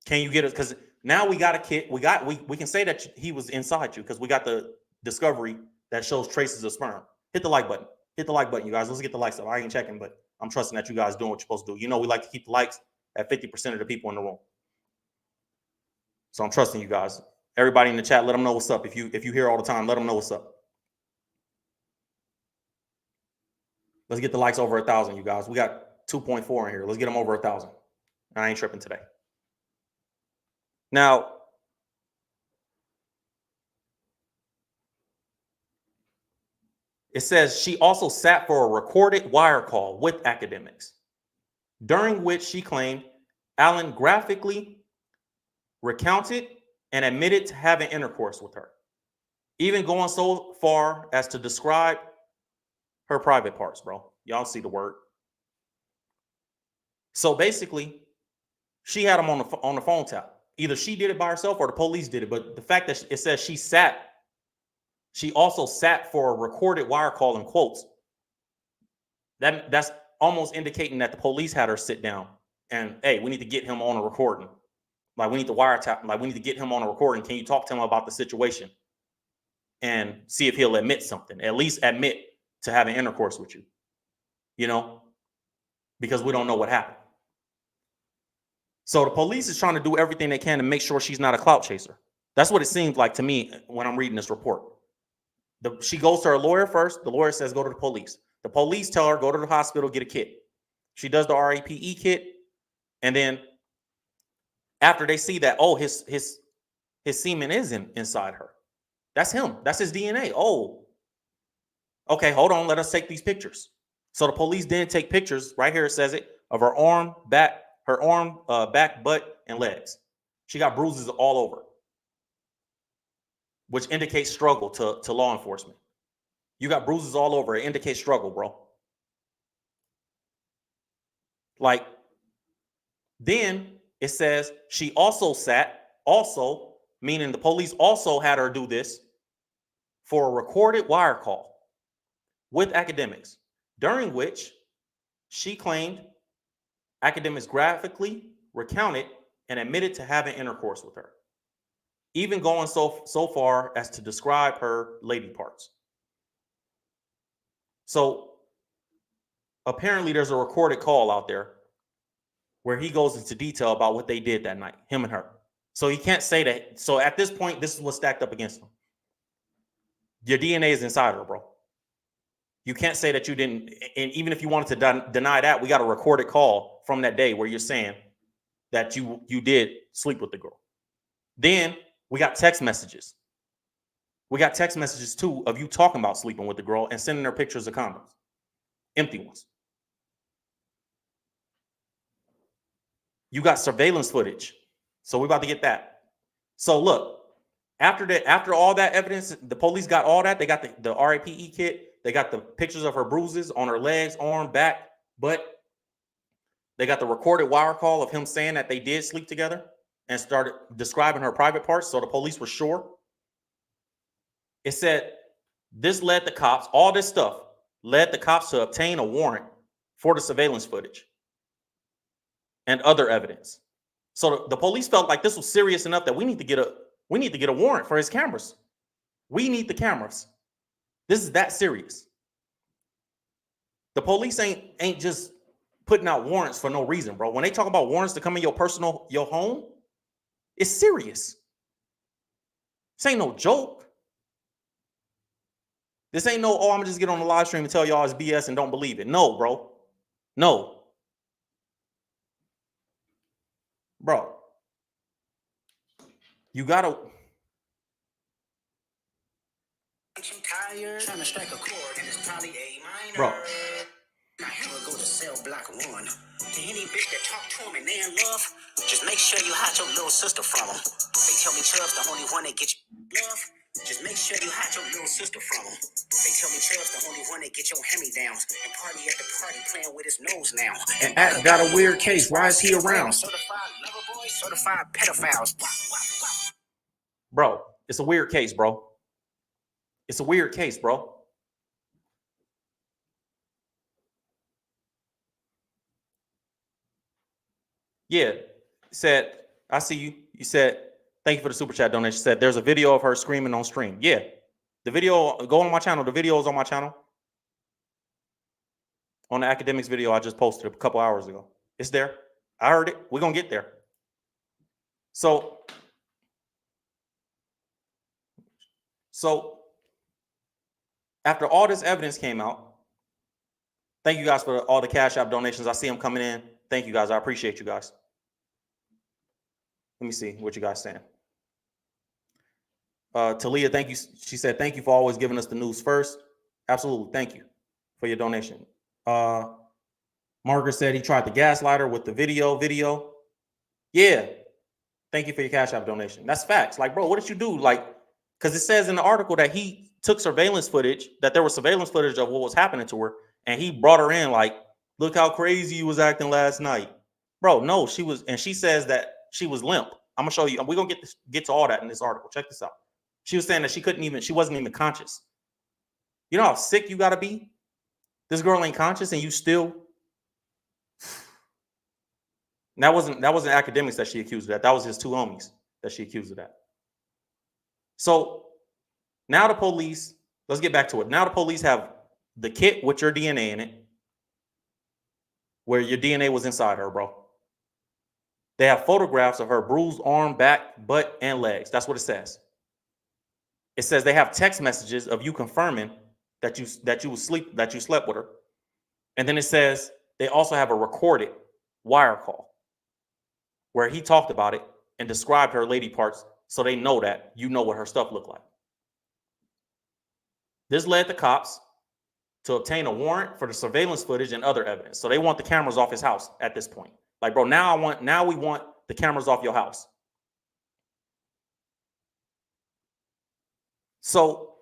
Can you get it? Because now we got a kit. We can say that he was inside you because we got the discovery that shows traces of sperm. Hit the like button. Hit the like button, you guys. Let's get the likes up. I ain't checking, but I'm trusting that you guys doing what you're supposed to do. You know, we like to keep the likes at 50% of the people in the room. So I'm trusting you guys. Everybody in the chat, let them know what's up. If you hear all the time, let them know what's up. Let's get the likes over 1,000, you guys. We got 2.4 in here. Let's get them over 1,000. I ain't tripping today. Now, It says she also sat for a recorded wire call with Akademiks, during which she claimed Allen graphically recounted and admitted to having intercourse with her, even going so far as to describe her private parts, bro. Y'all see the word. So basically, she had him on the phone tap. Either she did it by herself or the police did it. But the fact that it says she also sat for a recorded wire call in quotes. That's almost indicating that the police had her sit down and, hey, we need to get him on a recording. Like, we need to wiretap. Like, we need to get him on a recording. Can you talk to him about the situation and see if he'll admit something? At least admit to having intercourse with you, because we don't know what happened. So the police is trying to do everything they can to make sure she's not a clout chaser. That's what it seems like to me when I'm reading this report. She goes to her lawyer first. The lawyer says, go to the police. The police tell her, go to the hospital, get a kit. She does the RAPE kit. And then after they see that, oh, his semen is inside her. That's him. That's his DNA. Oh, okay, hold on. Let us take these pictures. So the police then take pictures. Right here it says it, of her arm, back, back, butt, and legs. She got bruises all over, which indicates struggle to law enforcement. You got bruises all over. It indicates struggle, bro. Like, then it says she also meaning the police also had her do this for a recorded wire call with Akademiks, during which she claimed Akademiks graphically recounted and admitted to having intercourse with her, even going so far as to describe her lady parts. So apparently there's a recorded call out there where he goes into detail about what they did that night, him and her. So he can't say that. So at this point, this is what's stacked up against him. Your DNA is inside her, bro. You can't say that you didn't. And even if you wanted to deny that, we got a recorded call from that day where you're saying that you did sleep with the girl. Then we got text messages. We got text messages too of you talking about sleeping with the girl and sending her pictures of condoms, empty ones. You got surveillance footage. So we're about to get that. So look, after all that evidence, the police got all that. They got the RAPE kit. They got the pictures of her bruises on her legs, arm, back, butt. They got the recorded wire call of him saying that they did sleep together and started describing her private parts. So the police were sure. It said this led the cops, all this stuff led the cops to obtain a warrant for the surveillance footage and other evidence. So the police felt like this was serious enough that we need to get a warrant for his cameras. We need the cameras. This is that serious. The police ain't just putting out warrants for no reason, bro. When they talk about warrants to come in your home, it's serious. This ain't no joke. This ain't no, oh, I'm gonna just get on the live stream and tell y'all it's BS and don't believe it. No, bro. No. Bro. You gotta. Trying to strike a chord and it's probably A minor. Bro. I have to go to cell block 1. To any bitch that talk to him and they in love, just make sure you hide your little sister from him. They tell me Chubb's the only one that gets you love. Just make sure you hide your little sister from him. They tell me Chubb's the only one that gets your hand-me-downs and party at the party playing with his nose now. And Act got a weird case. Why is he around? Certified lover boy, certified pedophiles. Bro, it's a weird case, bro. It's a weird case, bro. Yeah, said, I see you. You said, thank you for the super chat donation. Said, there's a video of her screaming on stream. Yeah, the video, go on my channel. The video is on my channel. On the Akademiks video I just posted a couple hours ago. It's there. I heard it. We're going to get there. So after all this evidence came out, thank you guys for all the Cash App donations. I see them coming in. Thank you guys. I appreciate you guys. Let me see what you guys saying. Talia, thank you. She said, thank you for always giving us the news first. Absolutely. Thank you for your donation. Margaret said he tried to gaslight her with the video. Yeah. Thank you for your Cash App donation. That's facts. Like, bro, what did you do? Like, because it says in the article that he took surveillance footage, that there was surveillance footage of what was happening to her, and he brought her in like, look how crazy you was acting last night. Bro, no, she was, and she says that she was limp. I'm gonna show you. We're gonna get to all that in this article. Check this out. She was saying that she wasn't even conscious. You know how sick you gotta be? This girl ain't conscious and you still. That wasn't Akademiks that she accused of that. That was his two homies that she accused of that. So now the police, let's get back to it. Now the police have the kit with your DNA in it, where your DNA was inside her, bro. They have photographs of her bruised arm, back, butt, and legs. That's what it says. It says they have text messages of you confirming that you slept with her. And then it says they also have a recorded wire call where he talked about it and described her lady parts so they know that you know what her stuff looked like. This led the cops to obtain a warrant for the surveillance footage and other evidence. So they want the cameras off his house at this point. Like, bro, now we want the cameras off your house. So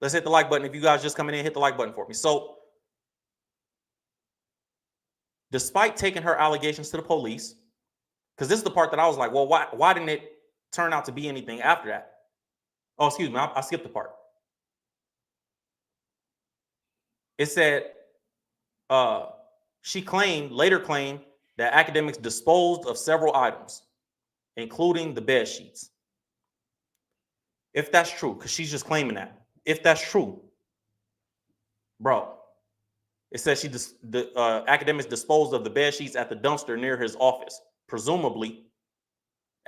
let's hit the like button. If you guys just coming in, hit the like button for me. So despite taking her allegations to the police, because this is the part that I was like, well, why didn't it turn out to be anything after that? Oh, excuse me, I skipped the part. It said she later claimed that Akademiks disposed of several items, including the bed sheets. If that's true, because she's just claiming that. If that's true, bro, it says Akademiks disposed of the bed sheets at the dumpster near his office. Presumably,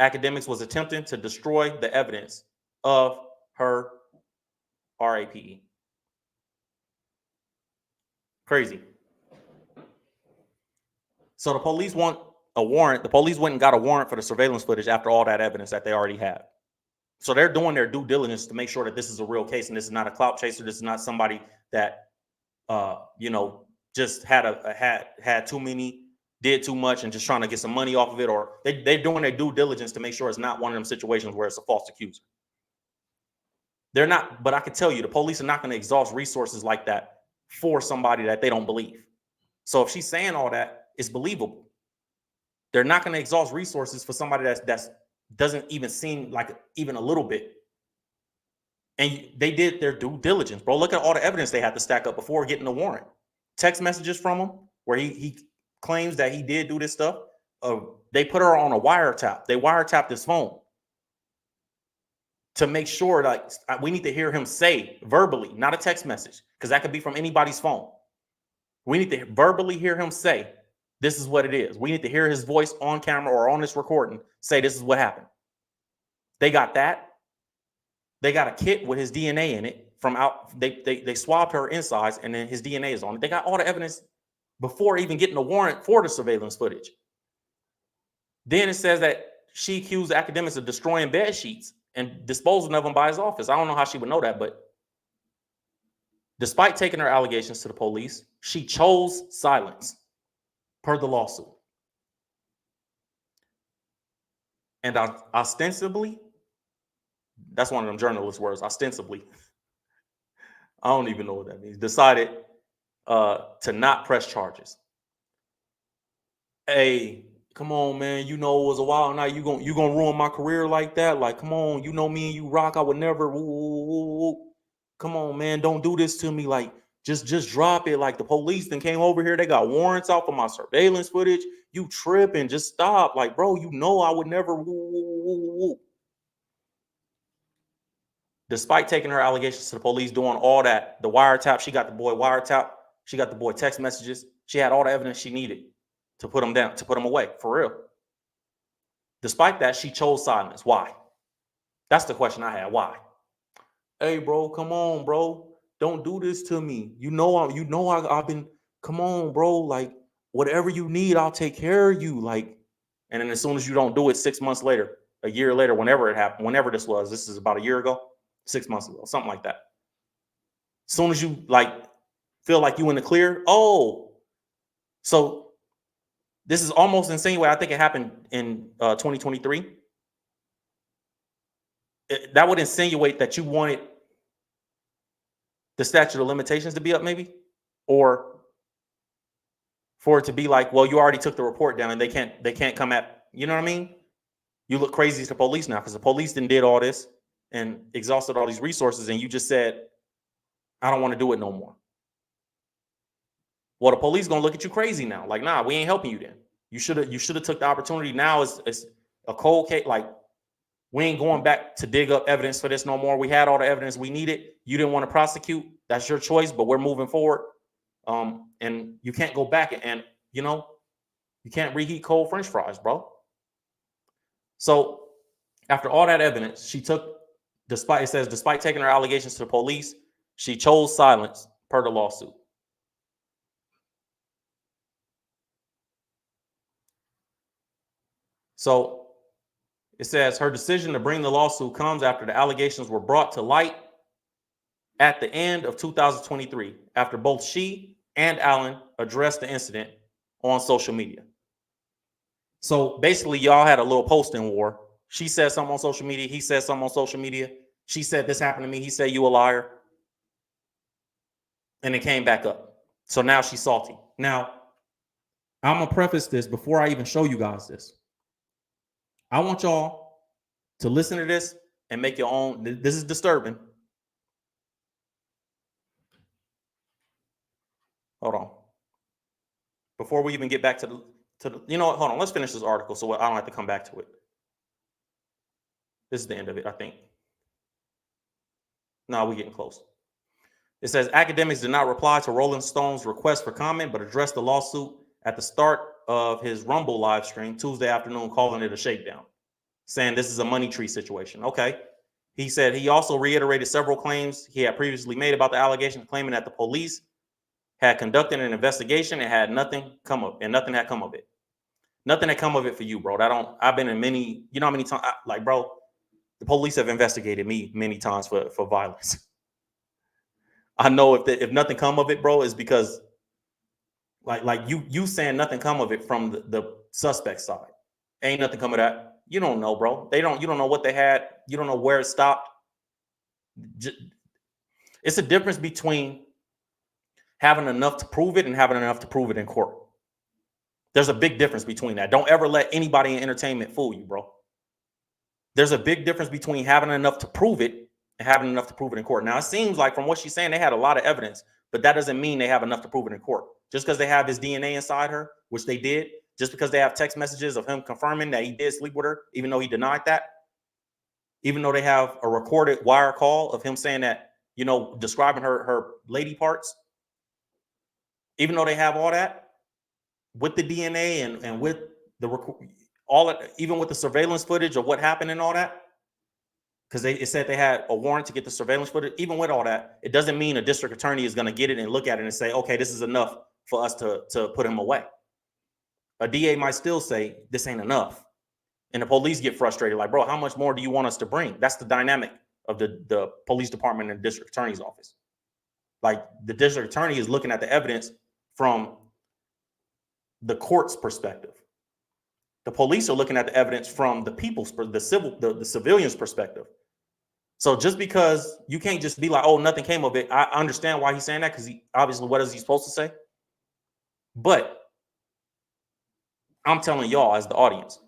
Akademiks was attempting to destroy the evidence of her RAPE. Crazy. So the police want a warrant. The police went and got a warrant for the surveillance footage after all that evidence that they already have. So they're doing their due diligence to make sure that this is a real case and this is not a clout chaser. This is not somebody that, just had too many, did too much, and just trying to get some money off of it. Or they're doing their due diligence to make sure it's not one of them situations where it's a false accuser. They're not, but I can tell you, the police are not going to exhaust resources like that for somebody that they don't believe. So if she's saying all that, it's believable. They're not going to exhaust resources for somebody that's doesn't even seem like even a little bit. And they did their due diligence, bro. Look at all the evidence they had to stack up before getting the warrant. Text messages from him where he claims that he did do this stuff. They put her on a wiretap. They wiretapped his phone to make sure that we need to hear him say verbally, not a text message, because that could be from anybody's phone. We need to verbally hear him say, this is what it is. We need to hear his voice on camera or on this recording say, this is what happened. They got that. They got a kit with his DNA in it from out. They swabbed her insides and then his DNA is on it. They got all the evidence before even getting a warrant for the surveillance footage. Then it says that she accused Akademiks of destroying bed sheets and disposing of them by his office. I don't know how she would know that, but despite taking her allegations to the police, she chose silence per the lawsuit. And ostensibly, that's one of them journalist words, ostensibly. I don't even know what that means. Decided to not press charges. Hey, come on, man. You know it was a wild night. You gonna ruin my career like that? Like, come on. You know me and you rock. I would never. Come on, man. Don't do this to me. Like, just drop it. Like, the police then came over here. They got warrants out for my surveillance footage. You tripping? Just stop. Like, bro, you know I would never. Despite taking her allegations to the police, doing all that, the wiretap, she got the boy wiretap. She got the boy text messages. She had all the evidence she needed to put him down, to put him away, for real. Despite that, she chose silence. Why? That's the question I had. Why? Hey, bro, come on, bro. Don't do this to me. I've been, come on, bro. Like, whatever you need, I'll take care of you. Like, and then as soon as you don't do it, 6 months later, a year later, whenever it happened, whenever this is about a year ago, 6 months ago, something like that. soon as you like feel like you in the clear, oh, so this is almost insane way. I think it happened in 2023. That would insinuate that you wanted the statute of limitations to be up, maybe, or for it to be like, well, you already took the report down and they can't come at, you know what I mean? You look crazy to the police now because the police did all this and exhausted all these resources, and you just said, I don't want to do it no more. Well, the police gonna look at you crazy now. Like, nah, we ain't helping you then. You should have took the opportunity. Now it's a cold case. Like, we ain't going back to dig up evidence for this no more. We had all the evidence we needed. You didn't want to prosecute. That's your choice, but we're moving forward. And you can't go back and you know, you can't reheat cold French fries, bro. So after all that evidence, she took, despite taking her allegations to the police, she chose silence per the lawsuit. So it says her decision to bring the lawsuit comes after the allegations were brought to light at the end of 2023, after both she and Allen addressed the incident on social media. So basically, y'all had a little posting war. She said something on social media. He said something on social media. She said, this happened to me. He said, you a liar. And it came back up. So now she's salty. Now, I'm going to preface this before I even show you guys this. I want y'all to listen to this and make your own. This is disturbing. Hold on. Before we even get back to the, you know what? Hold on. Let's finish this article so I don't have to come back to it. This is the end of it, I think. No, we're getting close. It says Akademiks did not reply to Rolling Stone's request for comment, but addressed the lawsuit at the start of his Rumble live stream Tuesday afternoon, calling it a shakedown, saying this is a money tree situation. Okay. He said he also reiterated several claims he had previously made about the allegations, claiming that the police had conducted an investigation and had nothing come of, and nothing had come of it. Nothing had come of it for you, bro. I've been in many, you know how many times, like, bro, the police have investigated me many times for violence. I know if nothing come of it, bro, is because like you saying nothing come of it from the suspect side. Ain't nothing come of that. You don't know, bro. You don't know what they had. You don't know where it stopped. It's a difference between having enough to prove it and having enough to prove it in court. There's a big difference between that. Don't ever let anybody in entertainment fool you, bro. There's a big difference between having enough to prove it and having enough to prove it in court. Now, it seems like from what she's saying, they had a lot of evidence, but that doesn't mean they have enough to prove it in court. Just because they have his DNA inside her, which they did, just because they have text messages of him confirming that he did sleep with her, even though he denied that, even though they have a recorded wire call of him saying that, you know, describing her lady parts, even though they have all that with the DNA and with even with the surveillance footage of what happened and all that, because it said they had a warrant to get the surveillance footage. Even with all that, it doesn't mean a district attorney is going to get it and look at it and say, okay, this is enough for us to put him away. A DA might still say this ain't enough. And the police get frustrated, like, bro, how much more do you want us to bring? That's the dynamic of the police department and the district attorney's office. Like, the district attorney is looking at the evidence from the court's perspective. The police are looking at the evidence from the people's, the civilians' perspective. So just because you can't just be like, oh, nothing came of it. I understand why he's saying that, because he obviously, what is he supposed to say? But I'm telling y'all as the audience,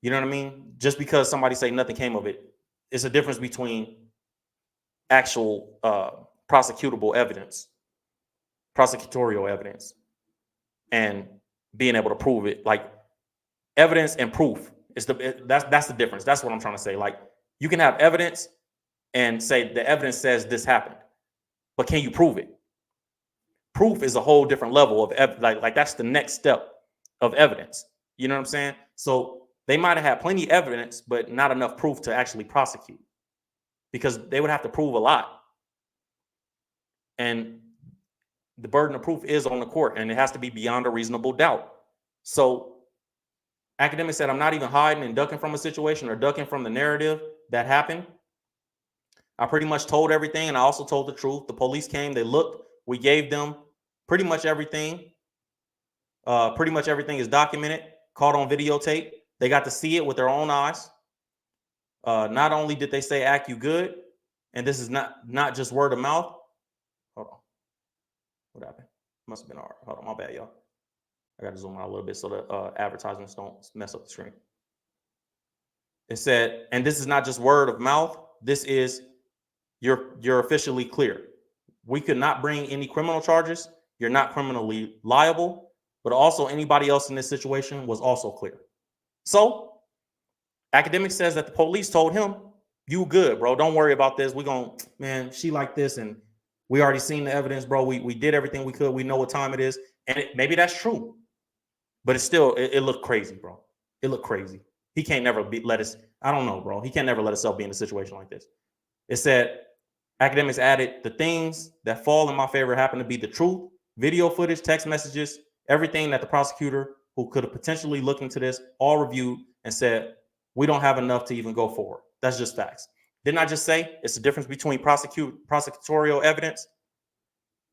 you know what I mean? Just because somebody say nothing came of it, it's a difference between actual prosecutorial evidence, and being able to prove it. Like, evidence and proof is that's the difference. That's what I'm trying to say. Like, you can have evidence and say the evidence says this happened, but can you prove it? Proof is a whole different level of like that's the next step of evidence. You know what I'm saying? So they might have had plenty of evidence, but not enough proof to actually prosecute, because they would have to prove a lot. And the burden of proof is on the court, and it has to be beyond a reasonable doubt. So Akademiks said, I'm not even hiding and ducking from a situation or ducking from the narrative that happened. I pretty much told everything, and I also told the truth. The police came, they looked, we gave them pretty much everything. Pretty much everything is documented, caught on videotape. They got to see it with their own eyes. Not only did they say, "Act, you good," and this is not just word of mouth. Hold on. What happened? Must have been all right. Hold on, my bad, y'all. I got to zoom out a little bit so that advertisements don't mess up the screen. It said, and this is not just word of mouth. This is you're officially clear. We could not bring any criminal charges. You're not criminally liable, but also anybody else in this situation was also clear. So Akademiks says that the police told him, "You good, bro. Don't worry about this. We're going, man, she like this, and we already seen the evidence, bro. We did everything we could. We know what time it is." And maybe that's true, but it's still, it looked crazy, bro. It looked crazy. He can't never let us, I don't know, bro. He can't never let himself be in a situation like this. It said, Akademiks added, "The things that fall in my favor happen to be the truth, video footage, text messages, everything that the prosecutor who could have potentially looked into this all reviewed and said, we don't have enough to even go forward. That's just facts." Didn't I just say it's the difference between prosecutorial evidence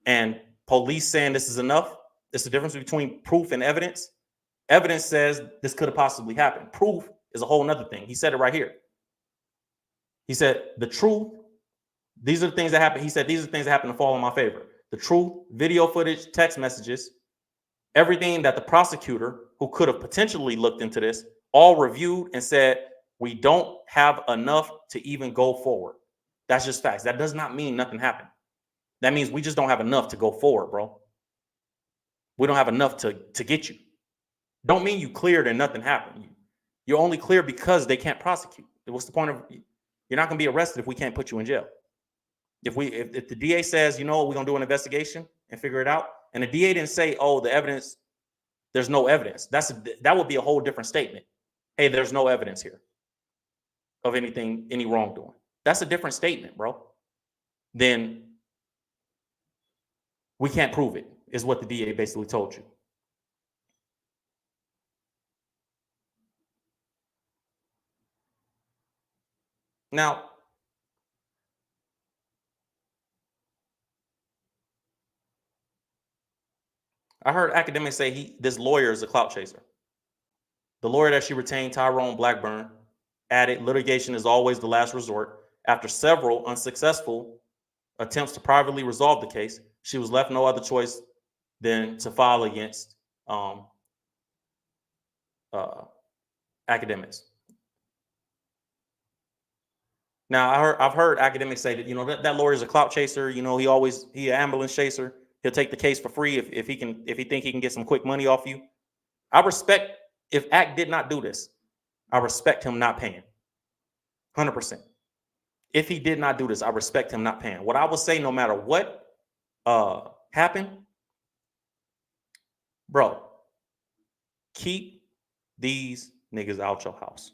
and police saying this is enough? It's the difference between proof and evidence. Evidence says this could have possibly happened. Proof is a whole nother thing. He said it right here. He said, the truth, these are the things that happen. He said, these are the things that happen to fall in my favor. The truth, video footage, text messages, everything that the prosecutor who could have potentially looked into this all reviewed and said, we don't have enough to even go forward. That's just facts. That does not mean nothing happened. That means we just don't have enough to go forward, bro. We don't have enough to get you. Don't mean you cleared and nothing happened. You're only clear because they can't prosecute. What's the point of, you're not going to be arrested if we can't put you in jail. If the DA says, you know what, we're going to do an investigation and figure it out, and the DA didn't say, oh, the evidence, there's no evidence. That would be a whole different statement. Hey, there's no evidence here of anything, any wrongdoing. That's a different statement, bro. Then we can't prove it, is what the DA basically told you. Now, I heard Akademiks say this lawyer is a clout chaser. The lawyer that she retained, Tyrone Blackburn, added, litigation is always the last resort. After several unsuccessful attempts to privately resolve the case, she was left no other choice than to file against Akademiks. Now, I've heard Akademiks say that, you know, that lawyer is a clout chaser. You know, he an ambulance chaser. He'll take the case for free if he think he can get some quick money off you. I respect, if Ack did not do this, I respect him not paying. 100%. If he did not do this, I respect him not paying. What I would say, no matter what happened, bro, keep these niggas out your house.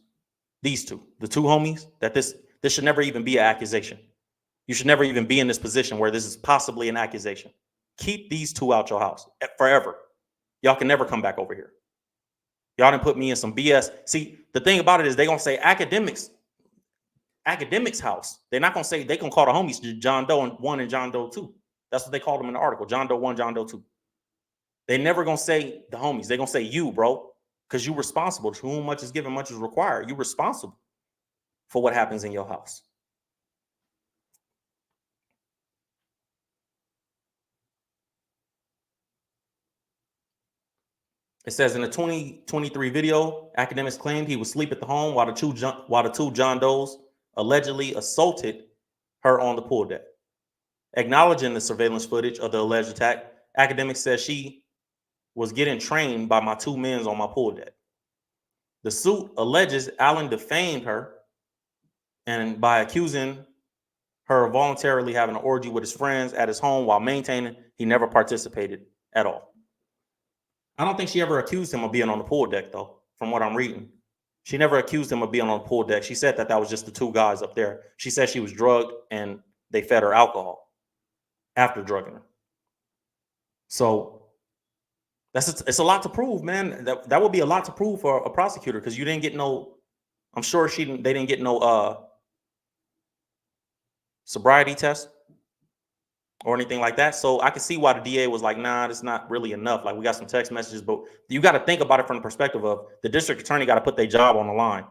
These two, the two homies, that this should never even be an accusation. You should never even be in this position where this is possibly an accusation. Keep these two out your house forever. Y'all can never come back over here. Y'all didn't put me in some BS. See, the thing about it is they're going to say Akademiks house. They're not going to say, they going to call the homies John Doe 1 and John Doe 2. That's what they called them in the article. John Doe 1, John Doe 2. They never going to say the homies. They're going to say you, bro, because you're responsible. To whom much is given, much is required. You're responsible for what happens in your house. It says in the 2023 video, Akademiks claimed he would sleep at the home while the two John Does allegedly assaulted her on the pool deck. Acknowledging the surveillance footage of the alleged attack, Akademiks says she was getting trained by my two men on my pool deck. The suit alleges Allen defamed her and by accusing her of voluntarily having an orgy with his friends at his home while maintaining he never participated at all. I don't think she ever accused him of being on the pool deck, though, from what I'm reading. She never accused him of being on the pool deck. She said that was just the two guys up there. She said she was drugged and they fed her alcohol after drugging her. So it's a lot to prove, man. That would be a lot to prove for a prosecutor, because you didn't get no, I'm sure they didn't get no sobriety test or anything like that. So I can see why the DA was like, nah, that's not really enough. Like, we got some text messages, but you got to think about it from the perspective of the district attorney got to put their job on the line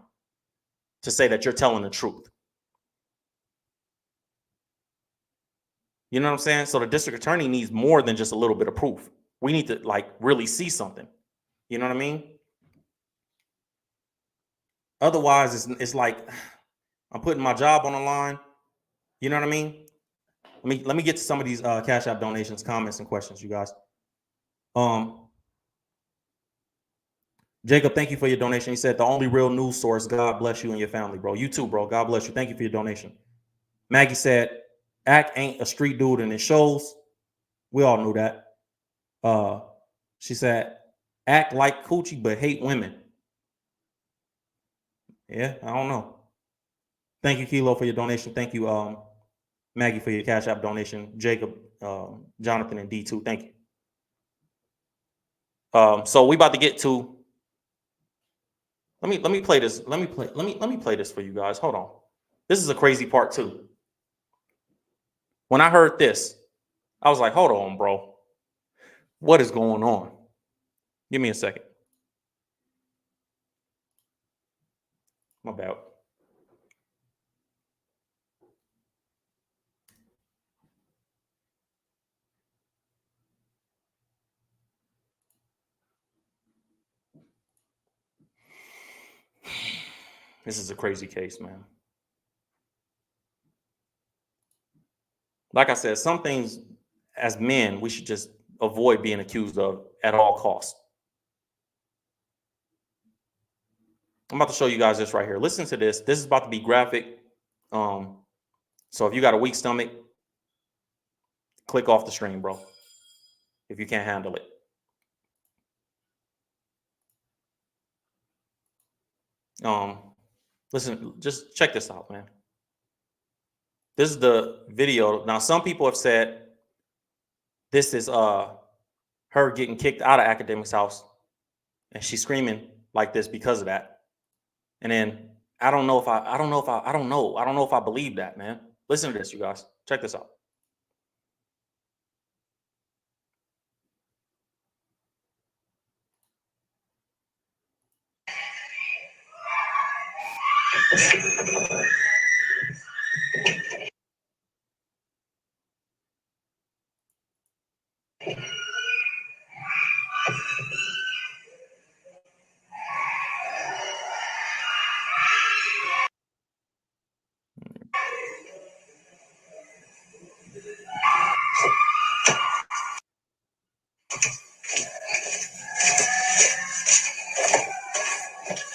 to say that you're telling the truth. You know what I'm saying? So the district attorney needs more than just a little bit of proof. We need to like really see something. You know what I mean? Otherwise, it's like I'm putting my job on the line. You know what I mean? Let me get to some of these Cash App donations, comments, and questions, you guys. Jacob, thank you for your donation. He said the only real news source. God bless you and your family, bro. You too, bro. God bless you. Thank you for your donation. Maggie said, Act ain't a street dude and it shows. We all knew that. She said, act like coochie but hate women. Yeah, I don't know. Thank you, Kilo, for your donation. Thank you, Maggie, for your Cash App donation. Jacob, Jonathan, and D2. Thank you. So we about to get to. Let me play this. Let me play this for you guys. Hold on. This is a crazy part too. When I heard this, I was like, hold on, bro. What is going on? Give me a second. My bad. This is a crazy case, man. Like I said, some things as men, we should just avoid being accused of at all costs. I'm about to show you guys this right here. Listen to this. This is about to be graphic. So if you got a weak stomach, click off the stream, bro. If you can't handle it. Listen, just check this out, man. This is the video. Now, some people have said this is her getting kicked out of Akademiks' house, and she's screaming like this because of that. And then I don't know if I believe that, man. Listen to this, you guys. Check this out.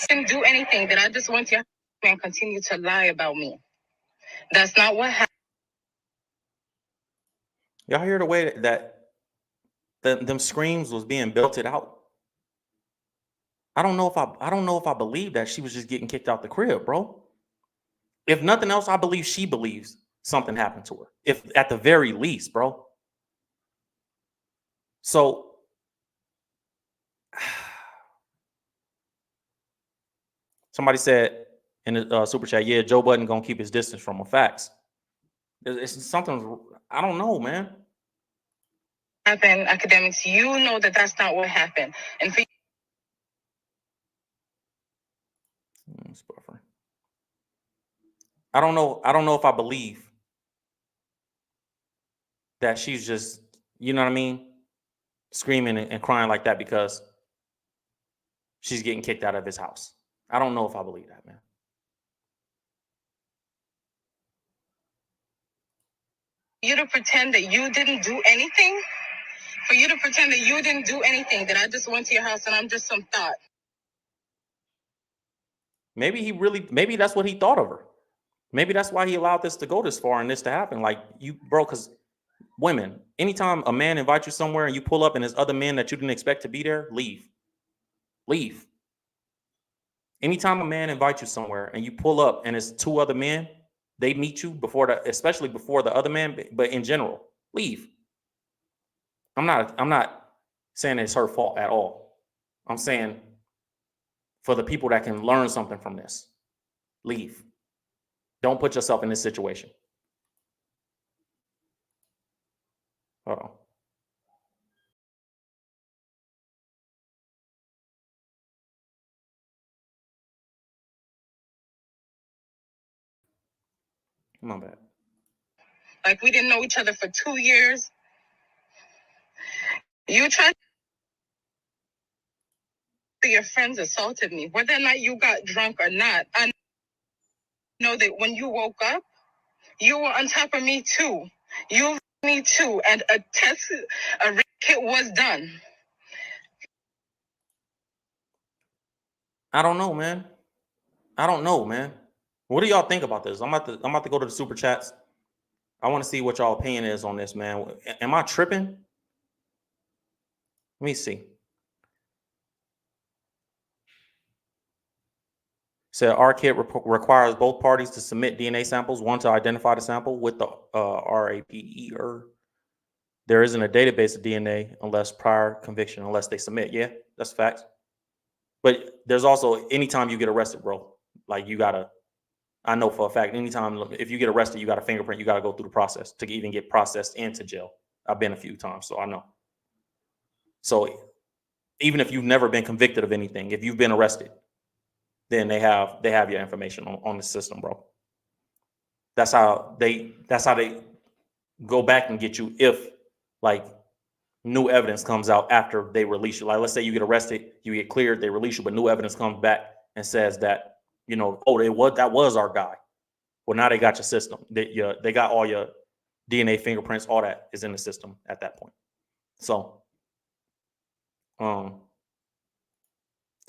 Didn't do anything that I just want your man continue to lie about me. That's not what happened. Y'all hear the way that them screams was being belted out? I don't know if I believe that she was just getting kicked out the crib, bro. If nothing else, I believe she believes something happened to her. If at the very least, bro. So somebody said in the super chat, yeah, Joe Budden gonna keep his distance from her. Facts. It's something, I don't know, man. Happened, academics, you know that that's not what happened. And for It's buffering. I don't know if I believe that she's just, you know what I mean, screaming and crying like that because she's getting kicked out of his house. I don't know if I believe that, man. you to pretend that you didn't do anything, for you to pretend that you didn't do anything, that I just went to your house and I'm just some thought. Maybe that's what he thought of her. Maybe that's why he allowed this to go this far and this to happen. Like, you, bro, because women, anytime a man invites you somewhere and you pull up and there's other men that you didn't expect to be there, leave. Leave. Anytime a man invites you somewhere and you pull up and it's two other men, they meet you especially before the other man, but in general, leave. I'm not saying it's her fault at all. I'm saying for the people that can learn something from this, leave. Don't put yourself in this situation. Hold on. My bad. Like, we didn't know each other for 2 years. You tried to, your friends assaulted me. Whether or not you got drunk or not, I know that when you woke up, you were on top of me too. You me too. And a rape kit was done. I don't know, man. I don't know, man. What do y'all think about this? I'm about to go to the super chats. I want to see what y'all opinion is on this, man. Am I tripping? Let me see. Said our kit requires both parties to submit DNA samples, one to identify the sample with the RAPER. There isn't a database of DNA unless prior conviction, unless they submit. Yeah, that's facts. But there's also anytime you get arrested, bro, like you gotta. I know for a fact, anytime if you get arrested, you got a fingerprint, you got to go through the process to even get processed into jail. I've been a few times, so I know. So even if you've never been convicted of anything, if you've been arrested, then they have your information on the system, bro. That's how they go back and get you if like new evidence comes out after they release you. Like let's say you get arrested, you get cleared, they release you, but new evidence comes back and says that, you know, oh, that was our guy. Well, now they got your system. They got all your DNA, fingerprints, all that is in the system at that point. So, I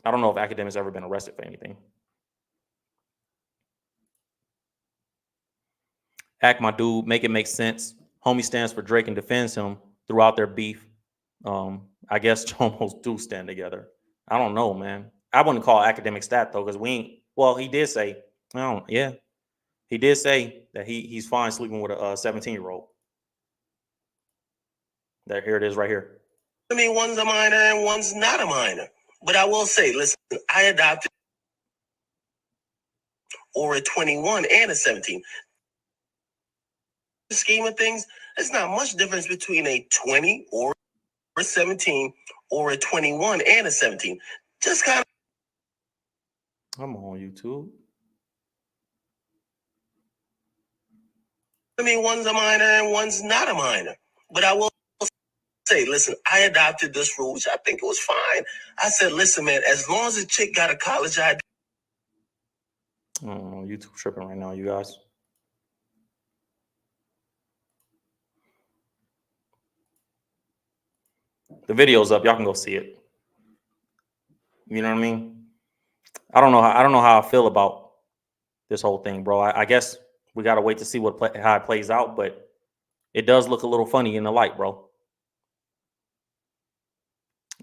don't know if Akademiks ever been arrested for anything. Act my dude, make it make sense. Homie stands for Drake and defends him throughout their beef. I guess Chomos do stand together. I don't know, man. I wouldn't call Akademiks that though, because we ain't. Well, he did say, yeah, he did say that he's fine sleeping with a 17-year-old. Here it is, right here. I mean, one's a minor and one's not a minor. But I will say, listen, I adopted or a 21 and a 17. The scheme of things, there's not much difference between a 20 or a 17 or a 21 and a 17. Just kind of. I'm on YouTube. I mean, one's a minor and one's not a minor. But I will say, listen, I adopted this rule, which I think it was fine. I said, listen, man, as long as a chick got a college ID. Oh, YouTube tripping right now, you guys. The video's up. Y'all can go see it. You know what I mean? I don't know how I feel about this whole thing, bro. I guess we gotta wait to see how it plays out, but it does look a little funny in the light, bro.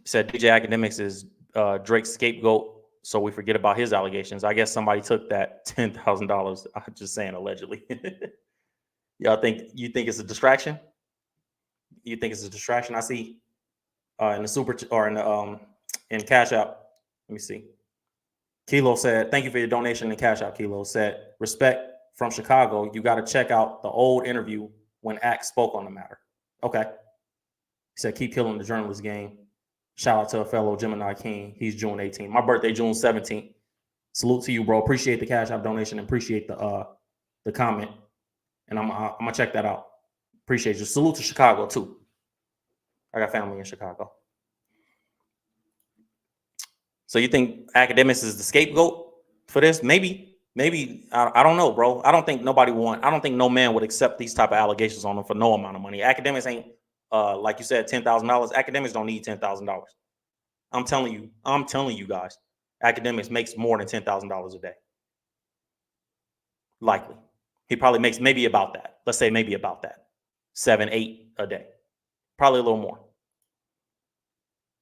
Said DJ Akademiks is Drake's scapegoat, so we forget about his allegations. I guess somebody took that $10,000. I'm just saying allegedly. You think it's a distraction? You think it's a distraction? I see in the super or in the in Cash App. Let me see. Kilo said, "Thank you for your donation in Cash App." Kilo said, "Respect from Chicago. You got to check out the old interview when Act spoke on the matter." Okay. He said, "Keep killing the journalist game." Shout out to a fellow Gemini King. He's June 18th. My birthday, June 17th. Salute to you, bro. Appreciate the Cash App donation. Appreciate the comment. And I'm gonna check that out. Appreciate you. Salute to Chicago too. I got family in Chicago. So you think Akademiks is the scapegoat for this? Maybe. I don't know, bro. I don't think no man would accept these type of allegations on them for no amount of money. Akademiks ain't like you said, $10,000. Akademiks don't need $10,000. I'm telling you guys, Akademiks makes more than $10,000 a day. Likely. He probably makes maybe about that. Let's say maybe about that. 7, 8 a day. Probably a little more.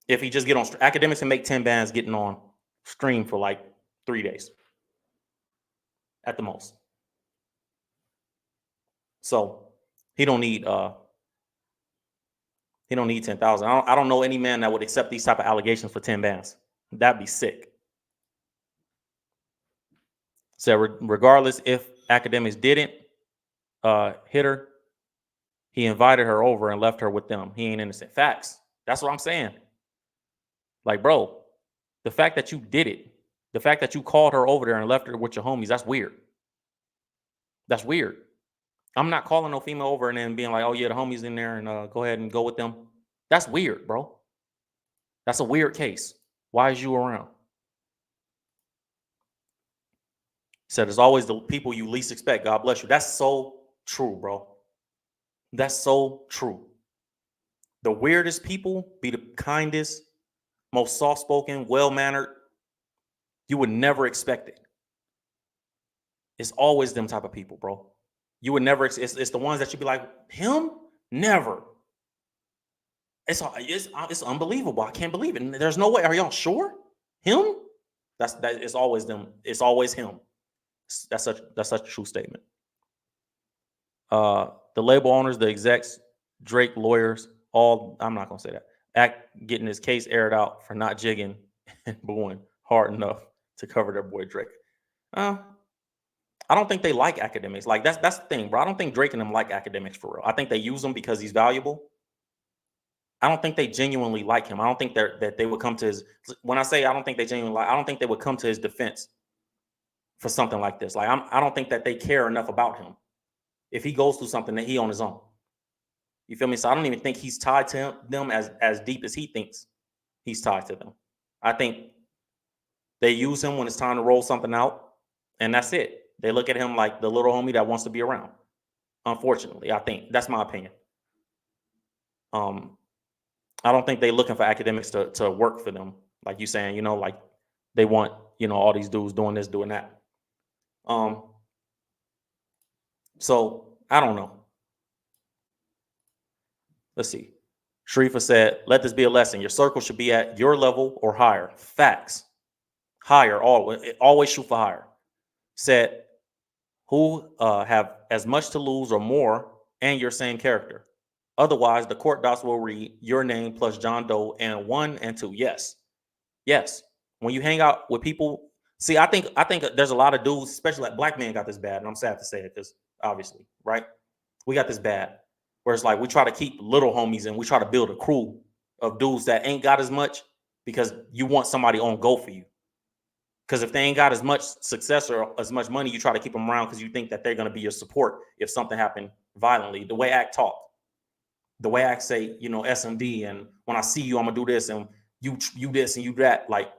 If he just get on Akademiks and make 10 bands getting on stream for like 3 days at the most. So he don't need 10,000. I don't know any man that would accept these type of allegations for 10 bands. That'd be sick. So regardless if Akademiks didn't hit her, He invited her over and left her with them. He ain't innocent. Facts. That's what I'm saying. Like, bro, the fact that you did it, the fact that you called her over there and left her with your homies, that's weird. That's weird. I'm not calling no female over and then being like, oh, yeah, the homies in there and go ahead and go with them. That's weird, bro. That's a weird case. Why is you around? Said it's always the people you least expect. God bless you. That's so true, bro. That's so true. The weirdest people be the kindest, most soft-spoken, well-mannered. You would never expect it. It's always them type of people, bro. You would never. It's the ones that you'd be like, him? Never. It's unbelievable. I can't believe it. There's no way. Are y'all sure? Him? It's always them. It's always him. That's such a true statement. The label owners, the execs, Drake lawyers, all, I'm not gonna say that. Getting his case aired out for not jigging and booing hard enough to cover their boy Drake. I don't think they like Akademiks. Like that's the thing, bro. I don't think Drake and them like Akademiks for real. I think they use him because he's valuable. I don't think they genuinely like him. I don't think that they would come to his. When I say I don't think they genuinely like, I don't think they would come to his defense for something like this. Like I don't think that they care enough about him. If he goes through something, that he on his own. You feel me? So I don't even think he's tied to them as deep as he thinks he's tied to them. I think they use him when it's time to roll something out, and that's it. They look at him like the little homie that wants to be around. Unfortunately, I think that's my opinion. I don't think they're looking for Akademiks to work for them. Like you saying, you know, like they want, you know, all these dudes doing this, doing that. So I don't know. Let's see. Sharifa said, let this be a lesson. Your circle should be at your level or higher. Facts. Higher, always shoot for higher. Said, who have as much to lose or more and your same character. Otherwise, the court docs will read your name plus John Doe and 1 and 2. Yes. Yes. When you hang out with people, see, I think there's a lot of dudes, especially like black men got this bad, and I'm sad to say it because obviously, right? We got this bad. Where it's like we try to keep little homies and we try to build a crew of dudes that ain't got as much because you want somebody on go for you. Because if they ain't got as much success or as much money, you try to keep them around because you think that they're going to be your support if something happened violently. The way Act talk, the way Act say, you know, SMD, and when I see you, I'm gonna do this, and you this and you that. Like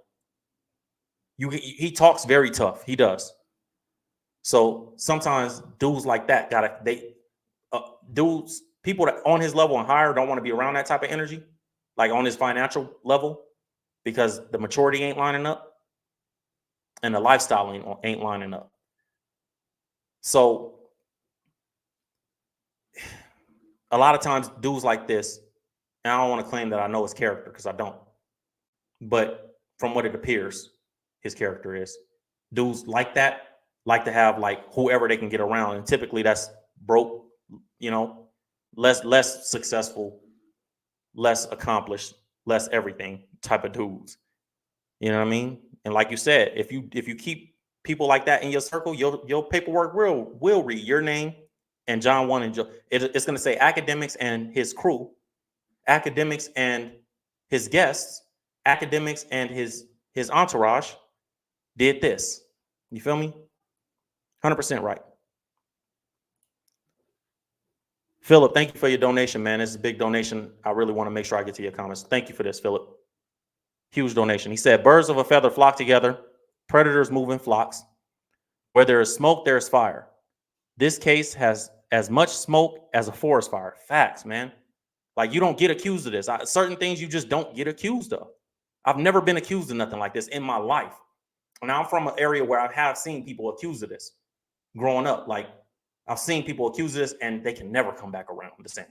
he talks very tough. He does. So sometimes dudes like that people that on his level and higher don't want to be around that type of energy, like on his financial level, because the maturity ain't lining up and the lifestyle ain't lining up. So a lot of times dudes like this, and I don't want to claim that I know his character because I don't, but from what it appears, his character is, dudes like that like to have like whoever they can get around, and typically that's broke, you know, less successful, less accomplished, less everything type of dudes. You know what I mean? And like you said, if you keep people like that in your circle, your paperwork will read your name and John 1 and it's going to say Akademiks and his crew, Akademiks and his guests, Akademiks and his entourage did this. You feel me? 100% right. Philip, thank you for your donation, man. This is a big donation. I really want to make sure I get to your comments. Thank you for this, Philip. Huge donation. He said, birds of a feather flock together. Predators move in flocks. Where there is smoke, there is fire. This case has as much smoke as a forest fire. Facts, man. Like, you don't get accused of this. Certain things you just don't get accused of. I've never been accused of nothing like this in my life. Now, I'm from an area where I have seen people accused of this growing up. Like, I've seen people accuse this and they can never come back around the same.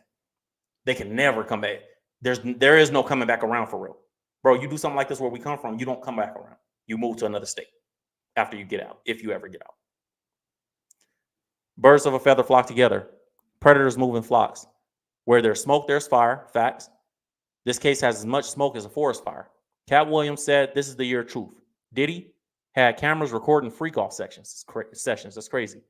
They can never come back. There is no coming back around for real. Bro, you do something like this where we come from, you don't come back around. You move to another state after you get out, if you ever get out. Birds of a feather flock together. Predators move in flocks. Where there's smoke, there's fire. Facts. This case has as much smoke as a forest fire. Cat Williams said, this is the year of truth. Diddy had cameras recording freak-off sessions. That's crazy.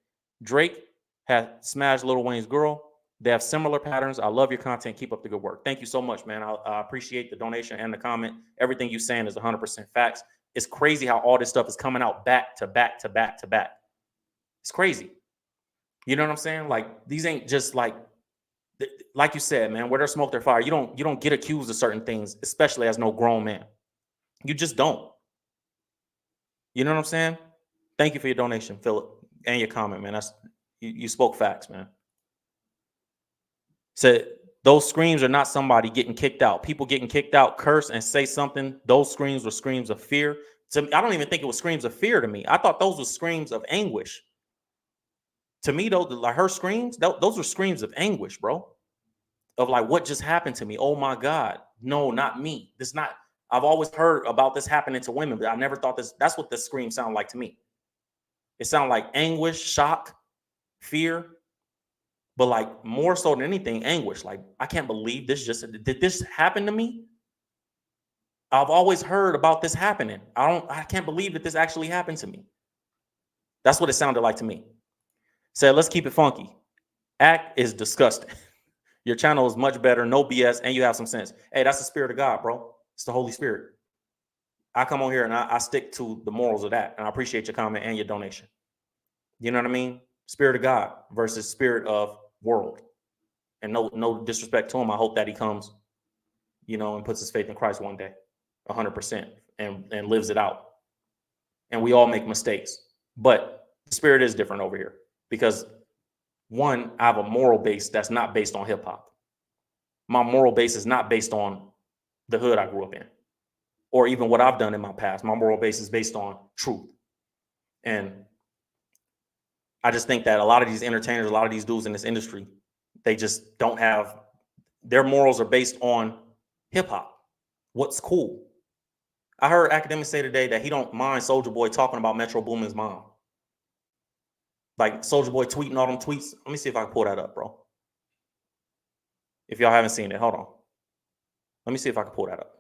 Drake had smashed Lil Wayne's girl. They have similar patterns. I love your content. Keep up the good work. Thank you so much, man. I appreciate the donation and the comment. Everything you're saying is 100% facts. It's crazy how all this stuff is coming out back to back to back to back. It's crazy. You know what I'm saying? Like, these ain't just like you said, man, where there's smoke, there's fire. You don't get accused of certain things, especially as no grown man. You just don't. You know what I'm saying? Thank you for your donation, Philip, and your comment, man. You spoke facts, man. Said those screams are not somebody getting kicked out. People getting kicked out, curse and say something. Those screams were screams of fear. To me, I don't even think it was screams of fear to me. I thought those were screams of anguish. To me, though, like her screams, those were screams of anguish, bro. Of like, what just happened to me? Oh my God. No, not me. This not, I've always heard about this happening to women, but I never thought this, that's what this scream sounded like to me. It sounded like anguish, shock, fear, but like more so than anything, anguish. Like, I can't believe this did this happen to me? I've always heard about this happening. I can't believe that this actually happened to me. That's what it sounded like to me. Said, let's keep it funky. Act is disgusting. Your channel is much better, no BS, and you have some sense. Hey, that's the spirit of God, bro. It's the Holy Spirit. I come on here and I stick to the morals of that, and I appreciate your comment and your donation. You know what I mean? Spirit of God versus spirit of world. And no disrespect to him. I hope that he comes, and puts his faith in Christ one day, 100%, and lives it out. And we all make mistakes, but the spirit is different over here because one, I have a moral base that's not based on hip hop. My moral base is not based on the hood I grew up in or even what I've done in my past. My moral base is based on truth. And I just think that a lot of these entertainers, a lot of these dudes in this industry, they just don't have, their morals are based on hip hop. What's cool? I heard Akademiks say today that he don't mind Soulja Boy talking about Metro Boomin's mom. Like Soulja Boy tweeting all them tweets. Let me see if I can pull that up, bro. If y'all haven't seen it, hold on. Let me see if I can pull that up.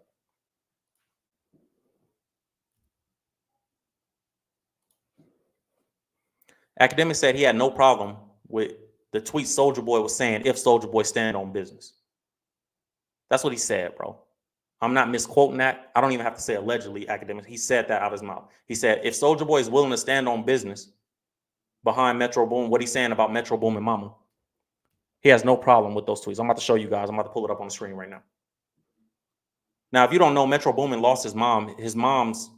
Akademiks said he had no problem with the tweet Soulja Boy was saying if Soulja Boy stand on business. That's what he said, bro. I'm not misquoting that. I don't even have to say allegedly, Akademiks. He said that out of his mouth. He said if Soulja Boy is willing to stand on business behind Metro Boom, what he's saying about Metro Boom and Mama, he has no problem with those tweets. I'm about to show you guys. I'm about to pull it up on the screen right now. Now, if you don't know, Metro Boomin lost his mom's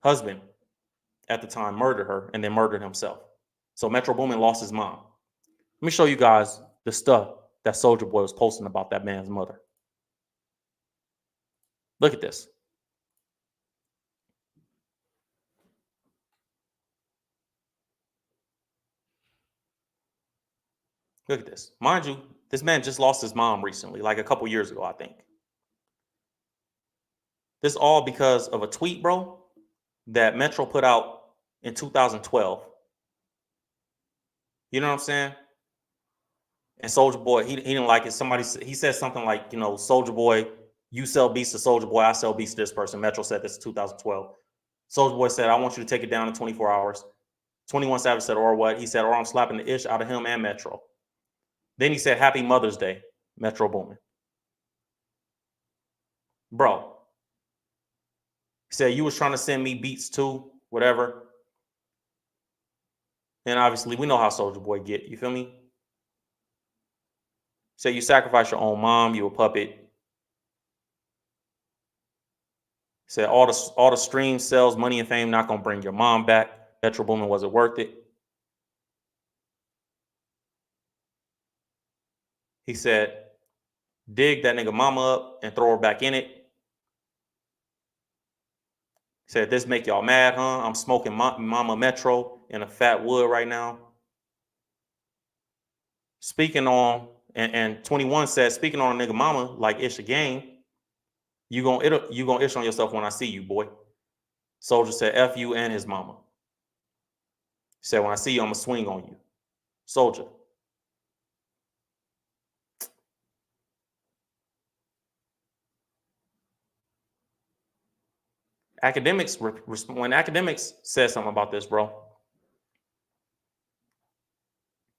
husband at the time, murdered her, and then murdered himself. So Metro Boomin lost his mom. Let me show you guys the stuff that Soulja Boy was posting about that man's mother. Look at this. Look at this. Mind you, this man just lost his mom recently, like a couple years ago, I think. This all because of a tweet, bro, that Metro put out in 2012. You know what I'm saying? And Soulja Boy, he didn't like it. He said something like, Soulja Boy, you sell beats to Soulja Boy, I sell beats to this person. Metro said this in 2012. Soulja Boy said, I want you to take it down in 24 hours. 21 Savage said, or what? He said, or I'm slapping the ish out of him and Metro. Then he said, Happy Mother's Day, Metro Boomin. Bro. He said, you was trying to send me beats too, whatever. And obviously, we know how Soulja Boy get. You feel me? Say you sacrifice your own mom, you a puppet. Said all the streams, sales, money, and fame not gonna bring your mom back. Metro Boomin, was it worth it? He said, dig that nigga mama up and throw her back in it. He said, this make y'all mad, huh? I'm smoking Mama Metro in a fat wood right now. Speaking on, and 21 said, speaking on a nigga mama like Ish again, you gonna ish on yourself when I see you, boy. Soulja said, F you and his mama. He said, when I see you, I'm gonna swing on you. Soulja. Akademiks, when Akademiks said something about this, bro,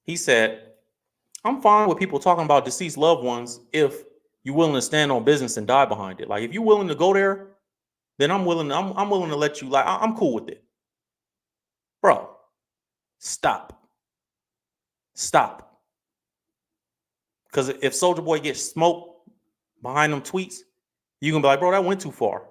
he said, I'm fine with people talking about deceased loved ones if you're willing to stand on business and die behind it. Like if you're willing to go there, then I'm willing. I'm willing to let you. Like I'm cool with it, bro. Stop. Because if Soldier Boy gets smoked behind them tweets, you gonna be like, bro, that went too far.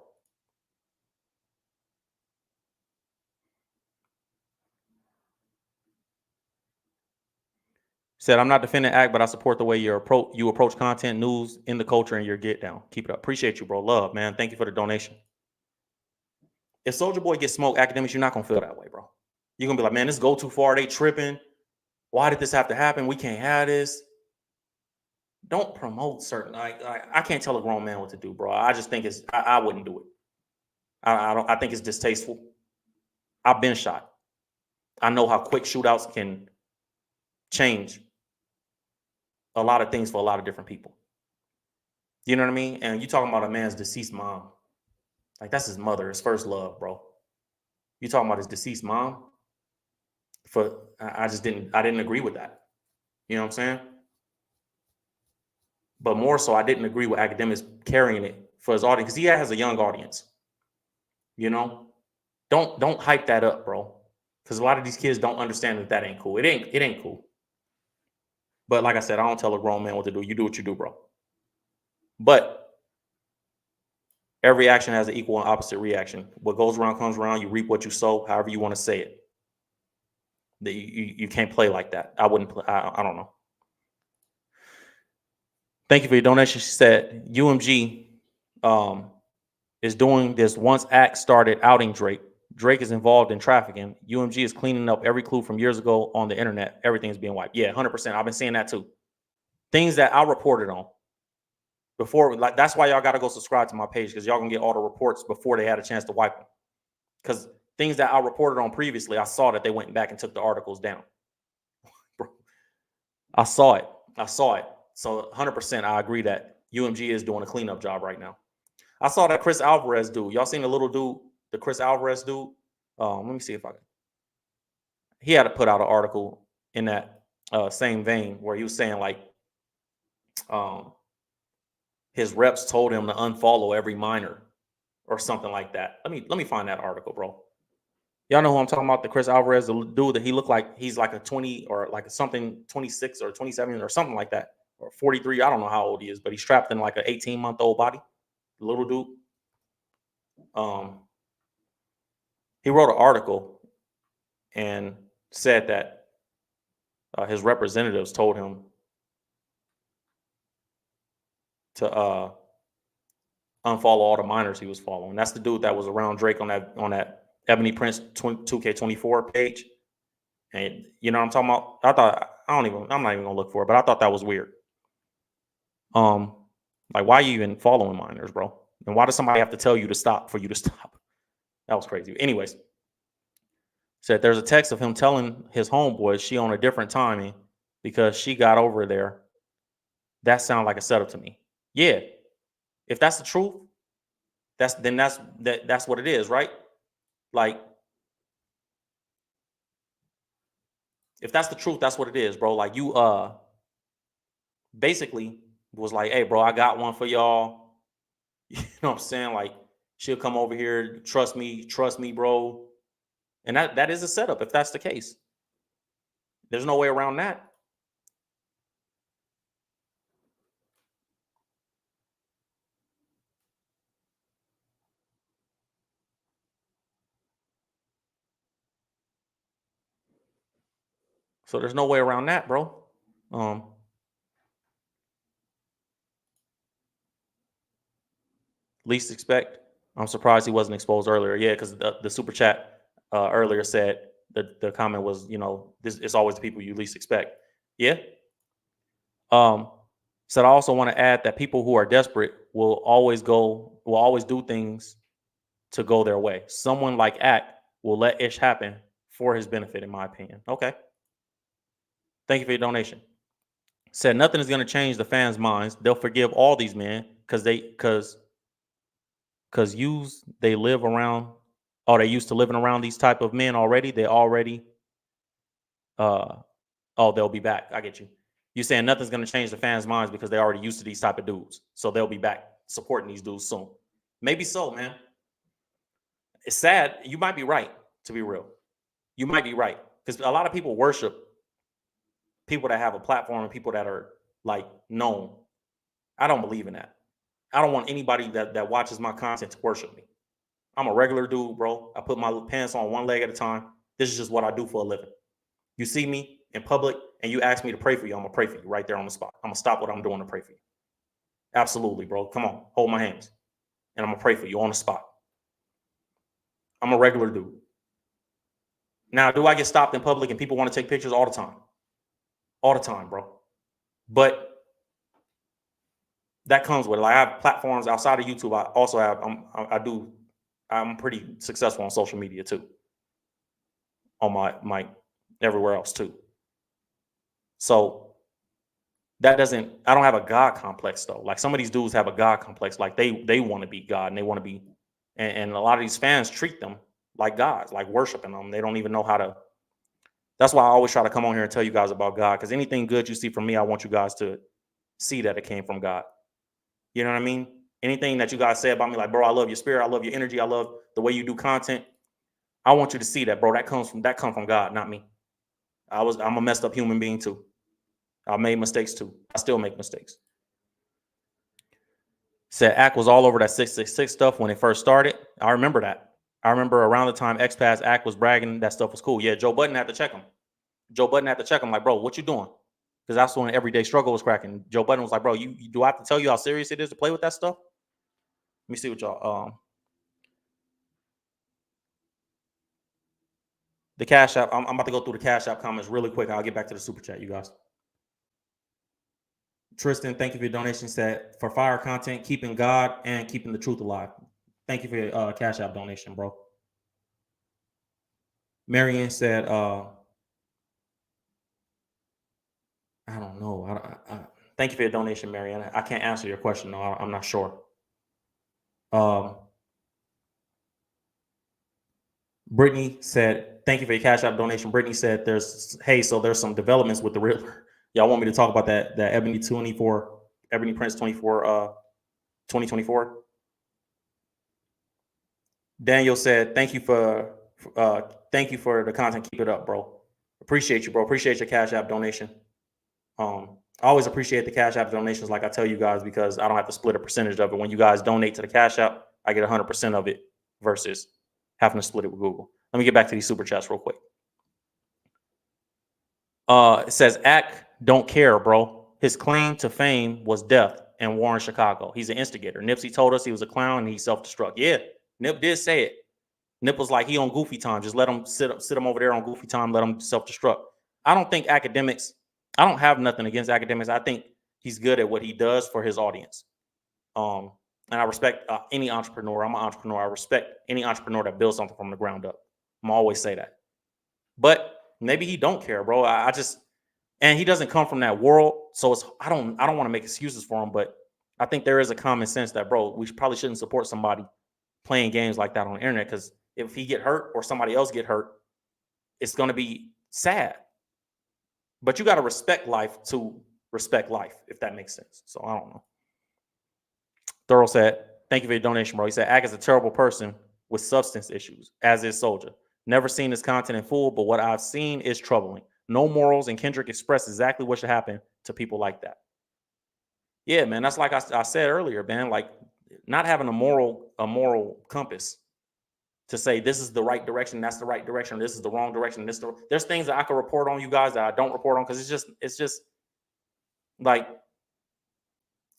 Said, I'm not defending Act, but I support the way you approach content, news, in the culture, and your get down. Keep it up. Appreciate you, bro. Love, man. Thank you for the donation. If Soldier Boy gets smoked, Akademiks, you're not gonna feel that way, bro. You're gonna be like, man, this go too far. They tripping. Why did this have to happen? We can't have this. Don't promote certain. I can't tell a grown man what to do, bro. I just think I wouldn't do it. I think it's distasteful. I've been shot. I know how quick shootouts can change a lot of things for a lot of different people. You know what I mean? And you talking about a man's deceased mom. Like that's his mother, his first love, bro. You talking about his deceased mom? I didn't agree with that. You know what I'm saying? But more so, I didn't agree with Akademiks carrying it for his audience because he has a young audience. You know, don't hype that up, bro. Because a lot of these kids don't understand that ain't cool. It ain't cool. But like I said, I don't tell a grown man what to do. You do what you do, bro. But every action has an equal and opposite reaction. What goes around comes around. You reap what you sow, however you want to say it. That you can't play like that. I wouldn't play. I don't know. Thank you for your donation. She said UMG is doing this once Act started outing Drake. Drake is involved in trafficking. UMG is cleaning up every clue from years ago on the internet. Everything's being wiped. Yeah, 100%. I've been seeing that too. Things that I reported on before. Like that's why y'all got to go subscribe to my page because y'all can get all the reports before they had a chance to wipe them. Because things that I reported on previously, I saw that they went back and took the articles down. I saw it. So 100%, I agree that UMG is doing a cleanup job right now. I saw that Chris Alvarez dude. Y'all seen the little dude, the Chris Alvarez dude? Let me see if I can. He had to put out an article in that same vein where he was saying like his reps told him to unfollow every minor or something like that. Let me find that article, bro. Y'all know who I'm talking about? The Chris Alvarez, the dude that he looked like he's like a 20 or like something 26 or 27 or something like that, or 43. I don't know how old he is, but he's trapped in like an 18-month-old body. Little dude. He wrote an article and said that his representatives told him to unfollow all the minors he was following. That's the dude that was around Drake on that Ebony Prince 2K24 page. And you know what I'm talking about? I'm not even gonna look for it, but I thought that was weird. Like why are you even following minors, bro? And why does somebody have to tell you to stop for you to stop? That was crazy. Anyways, said there's a text of him telling his homeboy she on a different timing because she got over there. That sounded like a setup to me. Yeah. If that's the truth, that's what it is, right? Like, if that's the truth, that's what it is, bro. Like you basically was like, hey, bro, I got one for y'all. You know what I'm saying? Like, she'll come over here, trust me, bro. And that is a setup if that's the case. There's no way around that. So there's no way around that, bro. Least expect. I'm surprised he wasn't exposed earlier. Yeah, because the super chat earlier said the comment was, you know, this is always the people you least expect. Yeah. Said I also want to add that people who are desperate will always do things to go their way. Someone like Act will let ish happen for his benefit, in my opinion. Okay. Thank you for your donation. Said nothing is going to change the fans' minds. They'll forgive all these men because they live around. Oh, they used to living around these type of men already. They already. They'll be back. I get you. You saying nothing's going to change the fans' minds because they're already used to these type of dudes. So they'll be back supporting these dudes soon. Maybe so, man. It's sad. You might be right, to be real. You might be right. Because a lot of people worship people that have a platform and people that are like known. I don't believe in that. I don't want anybody that watches my content to worship me. I'm a regular dude, bro. I put my pants on one leg at a time. This is just what I do for a living. You see me in public and you ask me to pray for you, I'm gonna pray for you right there on the spot. I'm gonna stop what I'm doing to pray for you. Absolutely, bro. Come on, hold my hands. And I'm gonna pray for you on the spot. I'm a regular dude. Now, do I get stopped in public and people want to take pictures all the time? All the time, bro. But that comes with it. Like I have platforms outside of YouTube. I also have I'm pretty successful on social media too. On my everywhere else too. So that doesn't, I don't have a God complex though. Like some of these dudes have a God complex. Like they want to be God and they want to be, and a lot of these fans treat them like gods, like worshiping them. They don't even know how to. That's why I always try to come on here and tell you guys about God. Because anything good you see from me, I want you guys to see that it came from God. You know what I mean? Anything that you guys say about me, like, bro, I love your spirit, I love your energy, I love the way you do content. I want you to see that, bro. That comes from God, not me. I'm a messed up human being too. I made mistakes too. I still make mistakes. Said Ack was all over that 666 stuff when it first started. I remember that. I remember around the time X-Pass Ack was bragging that stuff was cool. Yeah, Joe Budden had to check him. Joe Budden had to check him like, bro, what you doing? Because that's when Everyday Struggle was cracking. Joe Budden was like, bro, you do I have to tell you how serious it is to play with that stuff? Let me see what y'all the Cash App. I'm about to go through the Cash App comments really quick. I'll get back to the super chat, you guys. Tristan, thank you for your donation. Said for fire content, keeping God and keeping the truth alive. Thank you for your Cash App donation, bro. Marianne said, I don't know. Thank you for your donation, Marianne. I can't answer your question. No, I'm not sure. Brittany said, thank you for your Cash App donation. Brittany said, there's some developments with the Riddler. Y'all want me to talk about that Ebony Prince 24, 2024? Daniel said, thank you for the content. Keep it up, bro. Appreciate you, bro. Appreciate your Cash App donation. I always appreciate the Cash App donations, like I tell you guys, because I don't have to split a percentage of it. When you guys donate to the Cash App, I get 100% of it versus having to split it with Google. Let me get back to these super chats real quick. It says, Ack don't care, bro. His claim to fame was death and war in Chicago. He's an instigator. Nipsey told us he was a clown and he self-destruct. Yeah, Nip did say it. Nip was like, he on goofy time. Just let him sit him over there on goofy time. Let him self-destruct. I don't think Akademiks, I don't have nothing against Akademiks. I think he's good at what he does for his audience. And I respect any entrepreneur. I'm an entrepreneur. I respect any entrepreneur that builds something from the ground up. I'm always say that. But maybe he don't care, bro. And he doesn't come from that world. So I don't want to make excuses for him, but I think there is a common sense that, bro, we probably shouldn't support somebody playing games like that on the internet, because if he get hurt or somebody else get hurt, it's going to be sad. But you got to respect life to respect life, if that makes sense. So I don't know. Thorough said, thank you for your donation, bro. He said, Ack is a terrible person with substance issues, as is Soldier. Never seen his content in full, but what I've seen is troubling. No morals, and Kendrick expressed exactly what should happen to people like that. Yeah, man, that's like I said earlier, man, like not having a moral compass to say this is the right direction, that's the right direction, this is the wrong direction. There's things that I can report on you guys that I don't report on, because it's just like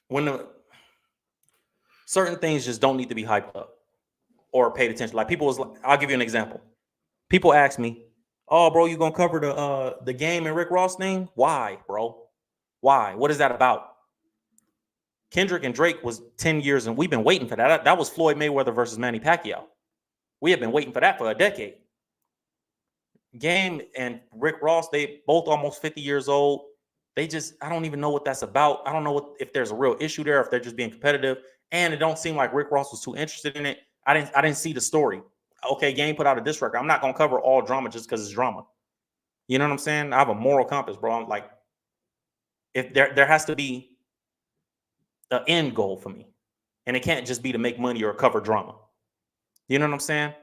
when certain things just don't need to be hyped up or paid attention. Like I'll give you an example. People ask me, "Oh, bro, you gonna cover the game and Rick Ross thing? Why, bro? Why? What is that about?" Kendrick and Drake was 10 years, and we've been waiting for that. That was Floyd Mayweather versus Manny Pacquiao. We have been waiting for that for a decade. Game and Rick Ross, they both almost 50 years old. I don't even know what that's about. I don't know if there's a real issue there, if they're just being competitive. And it don't seem like Rick Ross was too interested in it. I didn't see the story. Okay, Game put out a diss record. I'm not gonna cover all drama just because it's drama. You know what I'm saying? I have a moral compass, bro. I'm like, if there has to be an end goal for me, and it can't just be to make money or cover drama. You know what I'm saying?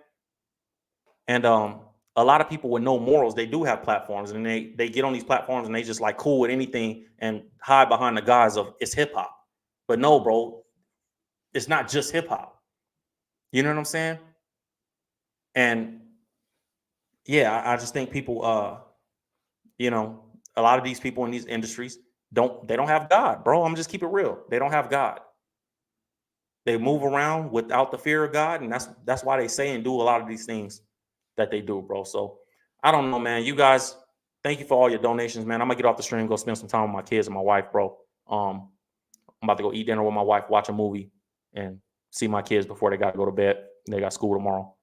And a lot of people with no morals, they do have platforms, and they get on these platforms and they just like cool with anything and hide behind the guise of it's hip hop. But no, bro, it's not just hip hop. You know what I'm saying? And yeah, I just think people, you know, a lot of these people in these industries don't have God, bro. I'm just keep it real. They don't have God. They move around without the fear of God, and that's why they say and do a lot of these things that they do, bro. So I don't know, man. You guys, thank you for all your donations, man. I'm gonna get off the stream, go spend some time with my kids and my wife, bro. I'm about to go eat dinner with my wife, watch a movie, and see my kids before they got to go to bed. They got school tomorrow.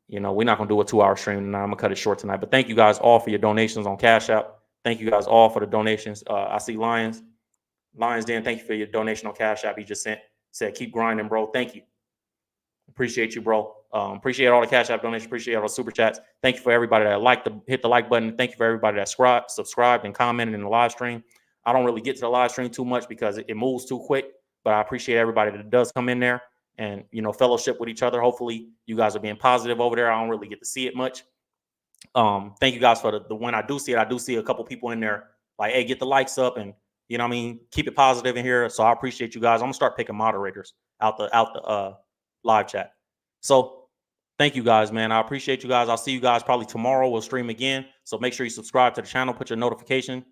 You know, we're not gonna do a 2-hour stream tonight. I'm gonna cut it short tonight. But thank you guys all for your donations on Cash App. Thank you guys all for the donations. I see Lions Den, thank you for your donation on Cash App. He just said keep grinding, bro. Thank you. Appreciate you, bro. Appreciate all the Cash App donations. Appreciate all the super chats. Thank you for everybody that hit the like button. Thank you for everybody that subscribed and commented in the live stream. I don't really get to the live stream too much because it moves too quick, but I appreciate everybody that does come in there and, you know, fellowship with each other. Hopefully you guys are being positive over there. I don't really get to see it much. Thank you guys for the when I do see it. I do see a couple people in there like, hey, get the likes up and, you know what I mean, keep it positive in here. So I appreciate you guys. I'm gonna start picking moderators out the live chat. So thank you guys, man. I appreciate you guys. I'll see you guys probably tomorrow. We'll stream again. So make sure you subscribe to the channel, put your notifications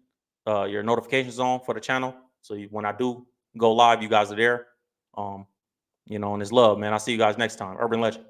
on for the channel. So when I do go live, you guys are there. You know, and it's love, man. I'll see you guys next time. Urban Legend.